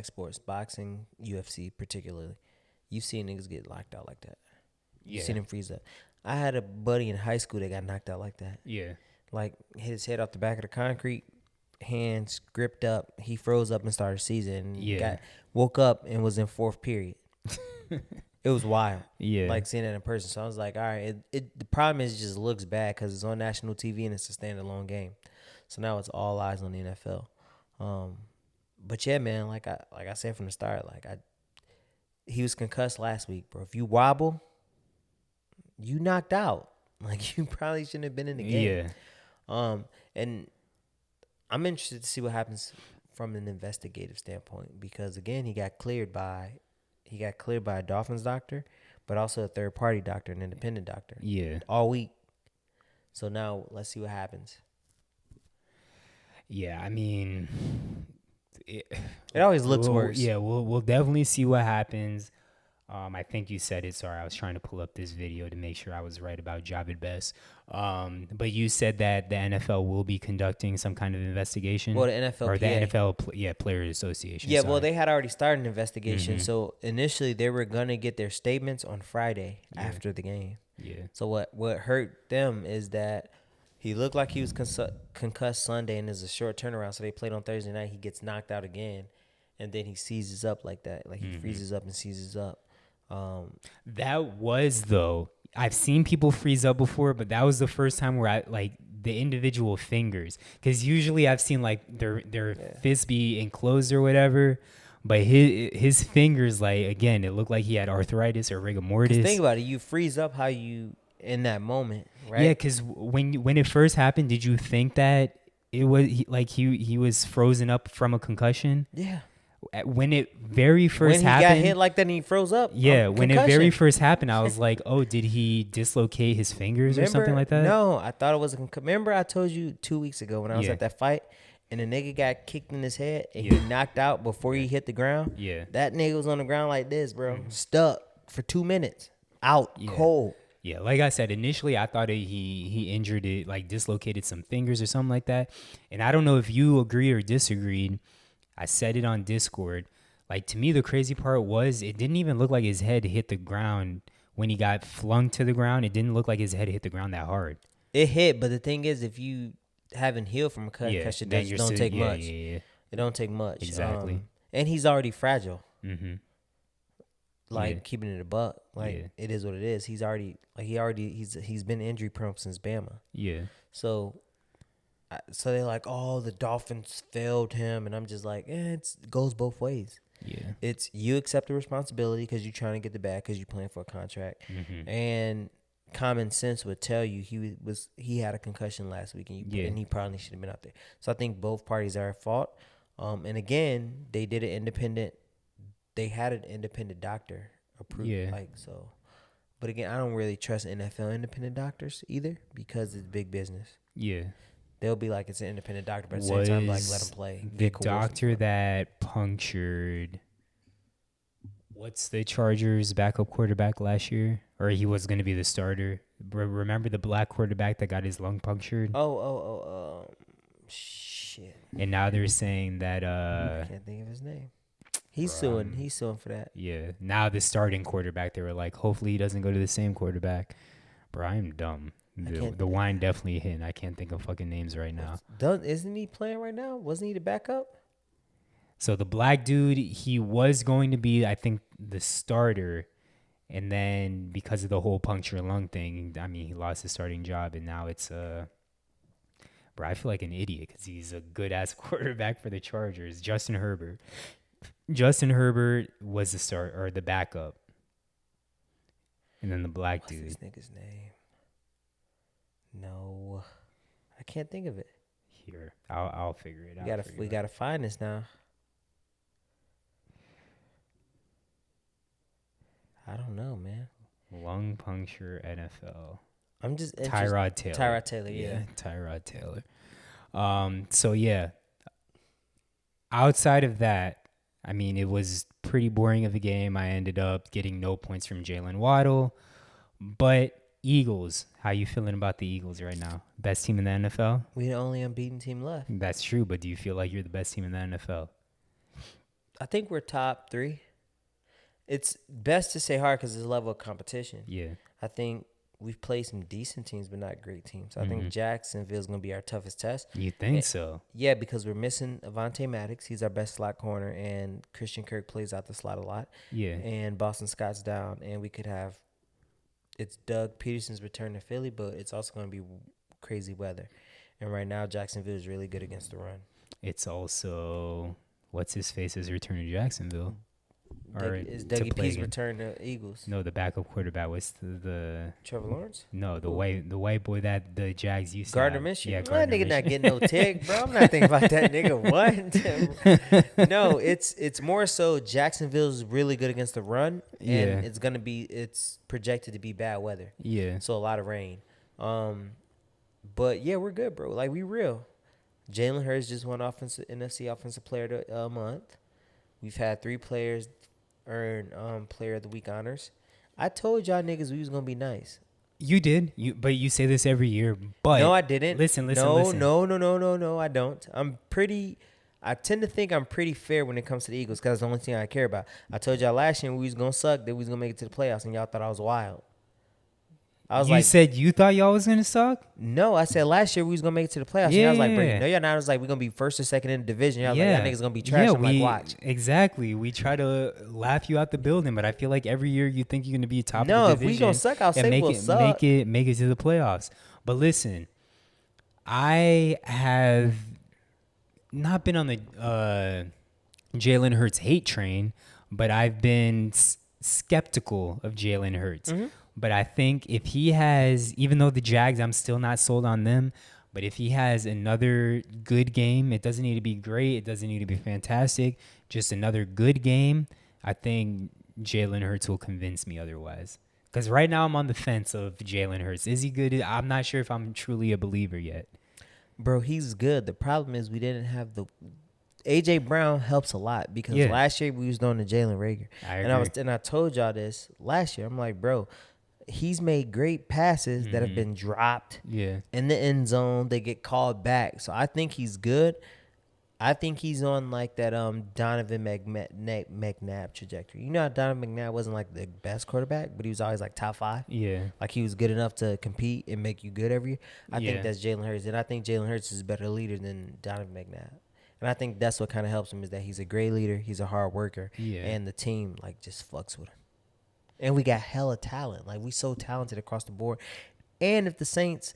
sports, boxing, UFC particularly, you've seen niggas get locked out like that. You've seen him freeze up. I had a buddy in high school that got knocked out like that. Yeah. Like, hit his head off the back of the concrete, hands gripped up. He froze up and started seizing. Woke up and was in fourth period. It was wild. Yeah. Like, seeing that in person. So I was like, all right. The problem is it just looks bad because it's on national TV and it's a standalone game. So now it's all eyes on the NFL. But yeah, man, like I said from the start, he was concussed last week, bro. If you wobble, you knocked out. Like, you probably shouldn't have been in the game. Yeah. And I'm interested to see what happens from an investigative standpoint because, again, he got cleared by a Dolphins doctor, but also a third party doctor, an independent doctor. Yeah. All week. So now let's see what happens. Yeah, I mean, it always looks worse. Yeah, we'll definitely see what happens. I think you said it. Sorry, I was trying to pull up this video to make sure I was right about Javid Best. But you said that the NFL will be conducting some kind of investigation. Well, the NFL or the NFL, Players Association. Yeah, well, they had already started an investigation. Mm-hmm. So initially, they were gonna get their statements on Friday after the game. Yeah. So what hurt them is that He looked like he was concussed Sunday, and there's a short turnaround. So they played on Thursday night. He gets knocked out again, and then he seizes up like that. Like he freezes up and seizes up. That was though. I've seen people freeze up before, but that was the first time where I like the individual fingers. Because usually I've seen like their fists be enclosed or whatever, but his fingers, like, again, it looked like he had arthritis or rigor mortis. Think about it. You freeze up how you in that moment, right? Yeah, because when it first happened, did you think that it was he was frozen up from a concussion? Yeah. When it very first happened, when he got hit like that and he froze up. Yeah, when it very first happened, I was like, "Oh, did he dislocate his fingers or something like that?" No, I thought it was a remember I told you 2 weeks ago when I was at that fight and the nigga got kicked in his head and he knocked out before he hit the ground. Yeah, that nigga was on the ground like this, bro, stuck for 2 minutes, out cold. Yeah, like I said, initially I thought he injured it, like dislocated some fingers or something like that. And I don't know if you agree or disagreed. I said it on Discord. Like, to me, the crazy part was it didn't even look like his head hit the ground when he got flung to the ground. It didn't look like his head hit the ground that hard. It hit, but the thing is, if you haven't healed from a concussion, it don't take much. It don't take much. Exactly. And he's already fragile. Mm-hmm. Like, keeping it a buck. Like, it is what it is. He's already, like, he's been injury prone since Bama. Yeah. So they're like, oh, the Dolphins failed him. And I'm just like, it goes both ways. Yeah. It's you accept the responsibility because you're trying to get the bag because you're playing for a contract. Mm-hmm. And common sense would tell you he had a concussion last week and he probably should have been out there. So I think both parties are at fault. And again, they had an independent doctor approved. Yeah. Like, so. But again, I don't really trust NFL independent doctors either because it's big business. Yeah. They'll be like, it's an independent doctor, but at the same time, like, let him play. The doctor that punctured, what's the Chargers' backup quarterback last year? Or he was going to be the starter. Remember the black quarterback that got his lung punctured? Shit. And now they're saying that... I can't think of his name. He's suing for that. Yeah. Now the starting quarterback, they were like, hopefully he doesn't go to the same quarterback. Bro, I'm dumb. The wine definitely hit. I can't think of fucking names right now. Isn't he playing right now? Wasn't he the backup? So the black dude, he was going to be, I think, the starter. And then because of the whole puncture lung thing, I mean, he lost his starting job. And now it's, bro, I feel like an idiot because he's a good-ass quarterback for the Chargers. Justin Herbert was the start or the backup. And then the black dude. What's this nigga's name? No, I can't think of it. Here, I'll figure it out. We gotta find this now. I don't know, man. Lung puncture NFL. I'm just Tyrod Taylor. Tyrod Taylor, yeah. Tyrod Taylor. So yeah. Outside of that, I mean, it was pretty boring of a game. I ended up getting no points from Jalen Waddle, but. Eagles, how you feeling about the Eagles right now? Best team in the NFL? We're the only unbeaten team left. That's true, but do you feel like you're the best team in the NFL? I think we're top 3. It's best to say hard because there's a level of competition. Yeah. I think we've played some decent teams, but not great teams. I think Jacksonville's going to be our toughest test. You think so? Yeah, because we're missing Avonte Maddox. He's our best slot corner, and Christian Kirk plays out the slot a lot. Yeah. And Boston Scott's down, and we could have it's Doug Peterson's return to Philly, but it's also going to be crazy weather. And right now, Jacksonville is really good against the run. It's also, what's his face's return to Jacksonville? Is Dougie P's return to Eagles? No, the backup quarterback was the Trevor Lawrence? No, the white boy that the Jags used to Gardner have. Minshew. Yeah, That nigga not getting no tick, bro. I'm not thinking about that nigga. What? No, it's more so Jacksonville's really good against the run, and it's projected to be bad weather. Yeah. So a lot of rain. But yeah, we're good, bro. Like, we real. Jalen Hurts just won NFC Offensive Player of the Month. We've had 3 players earn Player of the Week honors. I told y'all niggas we was gonna be nice. You did, but you say this every year. But no, I didn't. Listen. No, I don't. I tend to think I'm pretty fair when it comes to the Eagles because that's the only thing I care about. I told y'all last year we was gonna suck, that we was gonna make it to the playoffs, and y'all thought I was wild. I was You like, said you thought y'all was gonna suck? no, I said last year we was gonna make it to the playoffs. And I was like, bro, no, y'all not. I was like, we're gonna be first or second in the division. Y'all like, y'all niggas gonna be trash. I'm like, watch. Exactly. We try to laugh you out the building, but I feel like every year you think you're gonna be top No, of the if division. we gonna suck, I'll say we'll suck. Make it to the playoffs. But listen, I have not been on the Jalen Hurts hate train, but I've been skeptical of Jalen Hurts. Mm-hmm. But I think if he has, even though the Jags, I'm still not sold on them, but if he has another good game, it doesn't need to be great, it doesn't need to be fantastic, just another good game, I think Jalen Hurts will convince me otherwise. Because right now I'm on the fence of Jalen Hurts. Is he good? I'm not sure if I'm truly a believer yet. Bro, he's good. The problem is we didn't have the A.J. Brown helps a lot because last year we was doing the Jalen Reagor. And I told y'all this last year. I'm like, bro, he's made great passes that have been dropped in the end zone. They get called back. So I think he's good. I think he's on like that Donovan McNabb trajectory. You know how Donovan McNabb wasn't like the best quarterback, but he was always like top 5. Yeah. Like he was good enough to compete and make you good every year. I think that's Jalen Hurts. And I think Jalen Hurts is a better leader than Donovan McNabb. And I think that's what kind of helps him is that he's a great leader. He's a hard worker. Yeah. And the team like just fucks with him. And we got hella talent. Like, we so talented across the board. And if the Saints,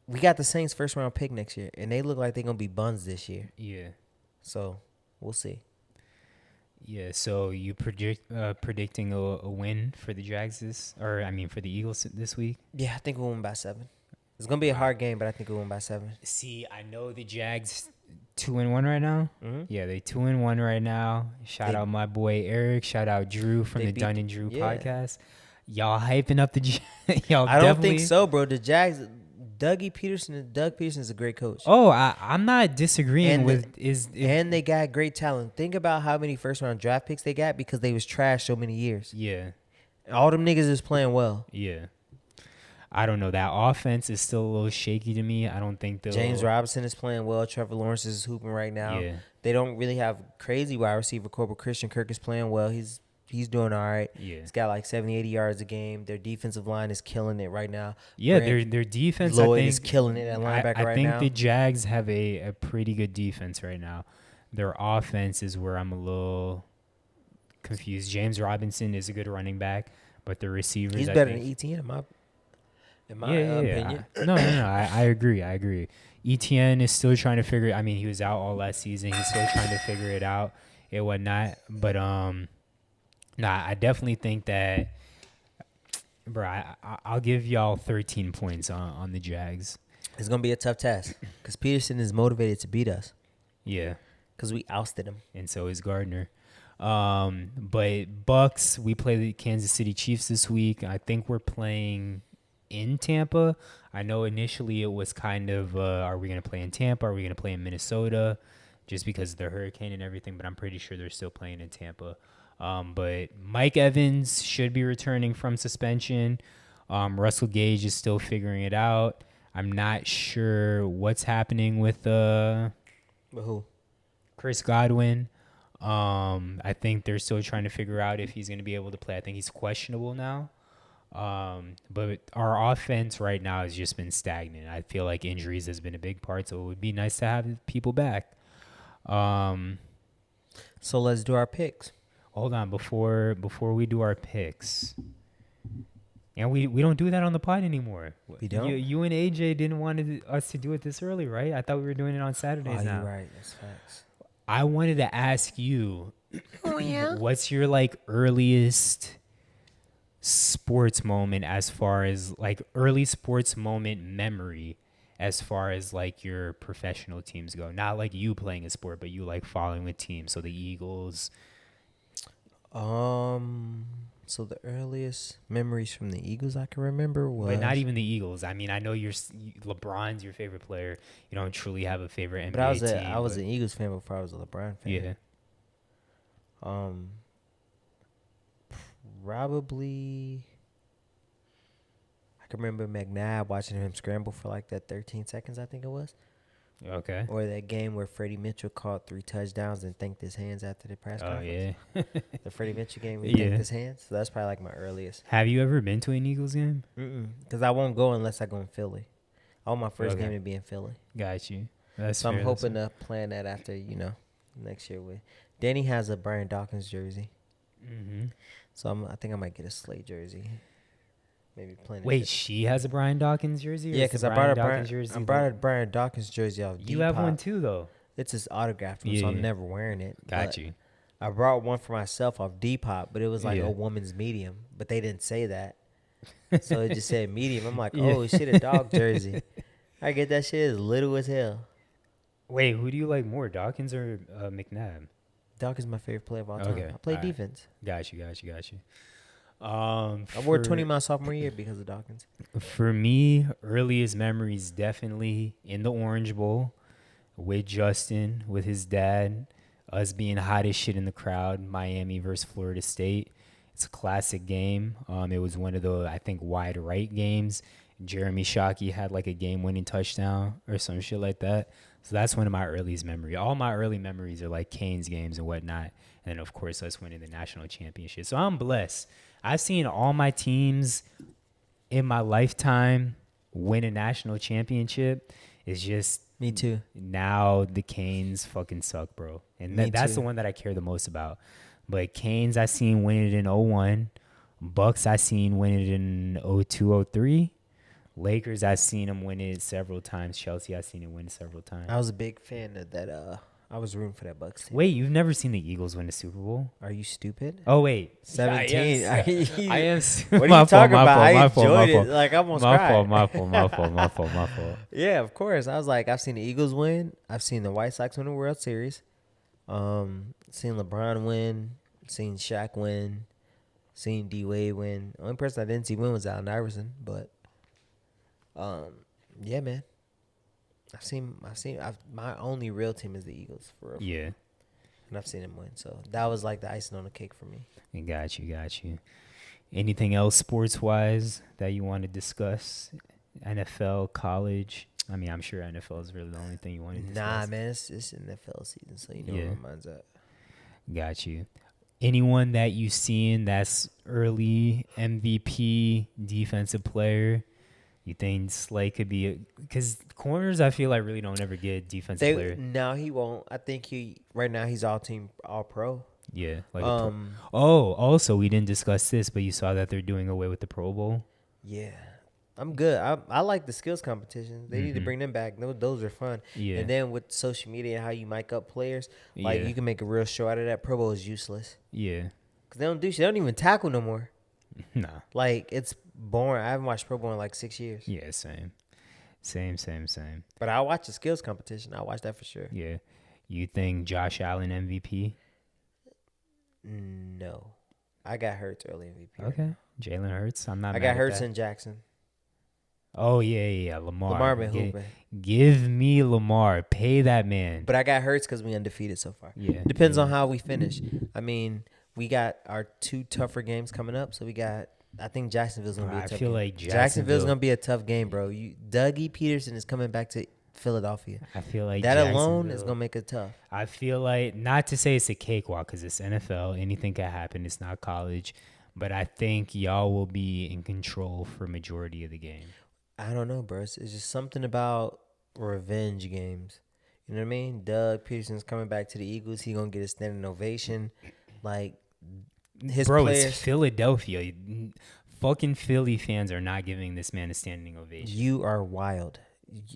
we got the Saints first round pick next year, and they look like they're going to be buns this year. Yeah. So, we'll see. Yeah, so you predicting a win for the Jags for the Eagles this week? Yeah, I think we'll win by 7. It's going to be a hard game, but I think we'll win by 7. See, I know the Jags 2-1 right now. Mm-hmm. Yeah, they 2-1 right now. Shout out my boy Eric. Shout out Drew from the Dunn and Drew podcast. Y'all hyping up the y'all. I don't think so, bro. The Jags, Doug Peterson is a great coach. Oh, I'm not disagreeing and they got great talent. Think about how many first round draft picks they got because they was trash so many years. Yeah, all them niggas is playing well. Yeah. I don't know. That offense is still a little shaky to me. I don't think James Robinson is playing well. Trevor Lawrence is hooping right now. Yeah. They don't really have crazy wide receiver core, but Christian Kirk is playing well. He's doing all right. Yeah. He's got like 70, 80 yards a game. Their defensive line is killing it right now. Yeah, their defense, Lloyd is killing it at linebacker right now. I think the Jags have a pretty good defense right now. Their offense is where I'm a little confused. James Robinson is a good running back, but the receivers, he's better than ETN in my opinion. No, I agree. ETN is still trying to figure it. I mean, he was out all last season. He's still trying to figure it out and whatnot. But I definitely think that, bro, I'll give y'all 13 points on the Jags. It's gonna be a tough task because Peterson is motivated to beat us. Yeah, because we ousted him, and so is Gardner. But Bucks, we play the Kansas City Chiefs this week. I think we're playing in Tampa. I know initially it was kind of, are we going to play in Tampa? Are we going to play in Minnesota? Just because of the hurricane and everything, but I'm pretty sure they're still playing in Tampa. But Mike Evans should be returning from suspension. Russell Gage is still figuring it out. I'm not sure what's happening with who? Chris Godwin. I think they're still trying to figure out if he's going to be able to play. I think he's questionable now. But our offense right now has just been stagnant. I feel like injuries has been a big part, so it would be nice to have people back. So let's do our picks. Hold on, before we do our picks. And we don't do that on the pod anymore. We don't? You and AJ didn't want us to do it this early, right? I thought we were doing it on Saturdays now. You're right. That's facts. I wanted to ask you, oh yeah, what's your earliest sports moment as far as early sports moment memory as far as your professional teams go? Not you playing a sport, but you following a team. So the Eagles. So the earliest memories from the Eagles I can remember was... But not even the Eagles. I mean, I know LeBron's your favorite player. You don't truly have a favorite NBA team. I was an Eagles fan before I was a LeBron fan. Yeah. Probably... I can remember McNabb watching him scramble for that 13 seconds, I think it was. Okay. Or that game where Freddie Mitchell caught 3 touchdowns and thanked his hands after the press Oh conference. yeah. The Freddie Mitchell game where he Yeah. thanked his hands. So that's probably like my earliest. Have you ever been to an Eagles game? Because I won't go unless I go in Philly. I want my first Okay. game to be in Philly. Got you. That's So I'm fair, hoping to plan that after, next year with. Danny has a Brian Dawkins jersey. Mm-hmm. So I think I might get a Slate jersey. Maybe plan it. Wait, she has a Brian Dawkins jersey? Or Yeah, is because the I brought a Dawkins I brought a Brian Dawkins jersey off You have Depop. one too, though. It's his autographed one, so I'm Yeah. never wearing it. Got But you. I brought one for myself off Depop, but it was like Yeah. a woman's medium, but they didn't say that. So it just said medium. I'm like, Yeah. oh, shit, a dog jersey. I get that shit as little as hell. Wait, who do you like more, Dawkins or McNabb? Dawkins is my favorite player of all time. Okay, I play alright. defense. Got you. I wore 20 my sophomore year because of Dawkins. For me, earliest memories definitely in the Orange Bowl with Justin, with his dad, us being hot as shit in the crowd, Miami versus Florida State. It's a classic game. It was one of the, I think, wide right games. Jeremy Shockey had like a game-winning touchdown or some shit like that. So that's one of my earliest memories. All my early memories are like Canes games and whatnot. And then, of course, us winning the national championship. So I'm blessed. I've seen all my teams in my lifetime win a national championship. It's just Me too. now the Canes fucking suck, bro. And Me that's too. the one that I care the most about. But Canes, I seen win it in 01. Bucks, I seen win it in 02, 03. Lakers, I seen them win it several times. Chelsea, I seen it win several times. I was a big fan of that. I was rooting for that Bucks team. Wait, you've never seen the Eagles win the Super Bowl? Are you stupid? Oh, wait. 17. I am. What are my you talking fault, about? I my fault, enjoyed my it. Like, I almost My cried. fault, my fault. Yeah, of course. I was like, I've seen the Eagles win. I've seen the White Sox win the World Series. Seen LeBron win. Seen Shaq win. Seen D Wade win. The only person I didn't see win was Allen Iverson. But, yeah, man. My only real team is the Eagles for real. Yeah. And I've seen them win. So that was like the icing on the cake for me. Got you. Anything else sports-wise that you want to discuss? NFL, college? I mean, I'm sure NFL is really the only thing you want to discuss. Nah, man, it's NFL season, so you know where my mind's at. Got you. Anyone that you seen that's early MVP defensive player? You think Slay could be because corners I feel like really don't ever get defensive player. No, he won't. I think right now he's all pro. Yeah. Like also we didn't discuss this, but you saw that they're doing away with the Pro Bowl. Yeah. I'm good. I like the skills competitions. They need to bring them back. Those are fun. Yeah. And then with social media and how you mic up players, like you can make a real show out of that. Pro Bowl is useless. Yeah. Because they don't do shit. They don't even tackle no more. Nah. Like, it's boring. I haven't watched Pro Bowl in like 6 years. Yeah, same. But I watch the skills competition. I watch that for sure. Yeah. You think Josh Allen MVP? No. I got Hurts early MVP. Okay. Jalen Hurts. I'm not I mad got at Hurts that. and Jackson. Oh, yeah. Lamar. Lamar been hooping. Give me Lamar. Pay that man. But I got Hurts because we undefeated so far. Yeah. Depends on how we finish. I mean, we got our 2 tougher games coming up. So I think Jacksonville's going to be a tough game. I feel like Jacksonville's going to be a tough game, bro. Dougie Peterson is coming back to Philadelphia. I feel like that alone is going to make it tough. I feel like, not to say it's a cakewalk because it's NFL. Anything can happen. It's not college. But I think y'all will be in control for majority of the game. I don't know, bro. It's just something about revenge games. You know what I mean? Doug Peterson's coming back to the Eagles. He going to get a standing ovation. Like, his players. It's Philadelphia. Fucking Philly fans are not giving this man a standing ovation. You are wild.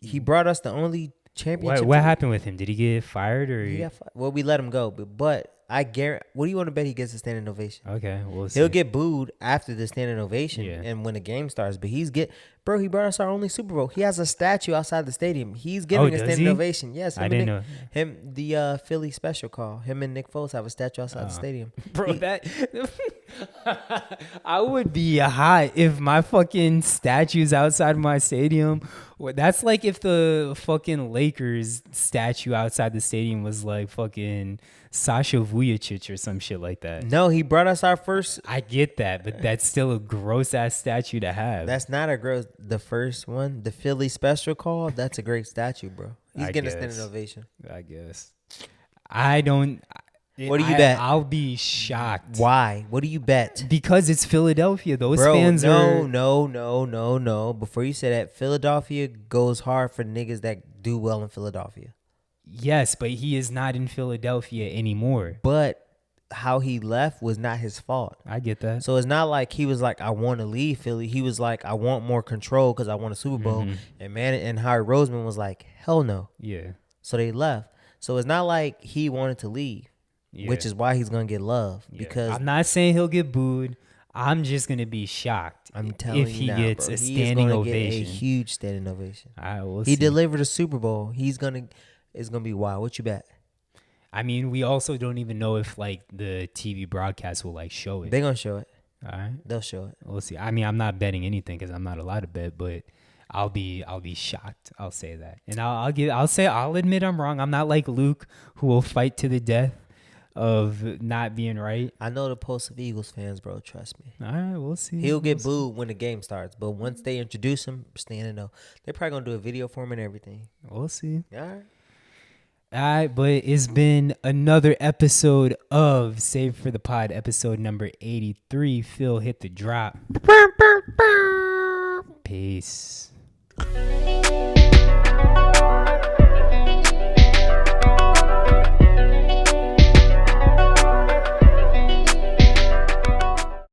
He brought us the only championship. What happened with him? Did he get fired or? He got fired. Well, we let him go, but I guarantee. What do you want to bet he gets a standing ovation? Okay, we'll see. He'll get booed after the standing ovation and when the game starts. But he brought us our only Super Bowl. He has a statue outside the stadium. He's getting a standing ovation. Yes, I didn't know. The Philly special call. Him and Nick Foles have a statue outside the stadium. Bro, I would be hot if my fucking statue's outside my stadium. That's like if the fucking Lakers statue outside the stadium was like fucking Sasha Vujacic or some shit like that. No, he brought us our first. I get that, but that's still a gross ass statue to have. That's not a gross. The first one, the Philly special call, that's a great statue, bro. He's getting a standing ovation. I guess. I don't. What do you bet? I'll be shocked. Why? What do you bet? Because it's Philadelphia. Those fans are. No. Before you say that, Philadelphia goes hard for niggas that do well in Philadelphia. Yes, but he is not in Philadelphia anymore. But how he left was not his fault. I get that. So it's not like he was like, I want to leave Philly. He was like, I want more control because I want a Super Bowl. And Howard Roseman was like, hell no. Yeah. So they left. So it's not like he wanted to leave. Yeah. Which is why he's gonna get love. Yeah. Because I'm not saying he'll get booed. I'm just gonna be shocked. I'm telling if you he now, gets bro. a standing ovation, get a huge standing ovation. We'll he see. delivered a Super Bowl. It's gonna be wild. What you bet? I mean, we also don't even know if like the TV broadcast will like show it. They're gonna show it. All right, they'll show it. We'll see. I mean, I'm not betting anything because I'm not allowed to bet, but I'll be shocked. I'll say that, and I'll admit I'm wrong. I'm not like Luke who will fight to the death of not being right. I know the post of Eagles fans, bro. Trust me. All right, we'll see. He'll get booed when the game starts, but once they introduce him, stand and know. They're probably gonna do a video for him and everything. We'll see. All right. All right, but it's been another episode of Save for the Pod, episode number 83. Phil, hit the drop. Peace.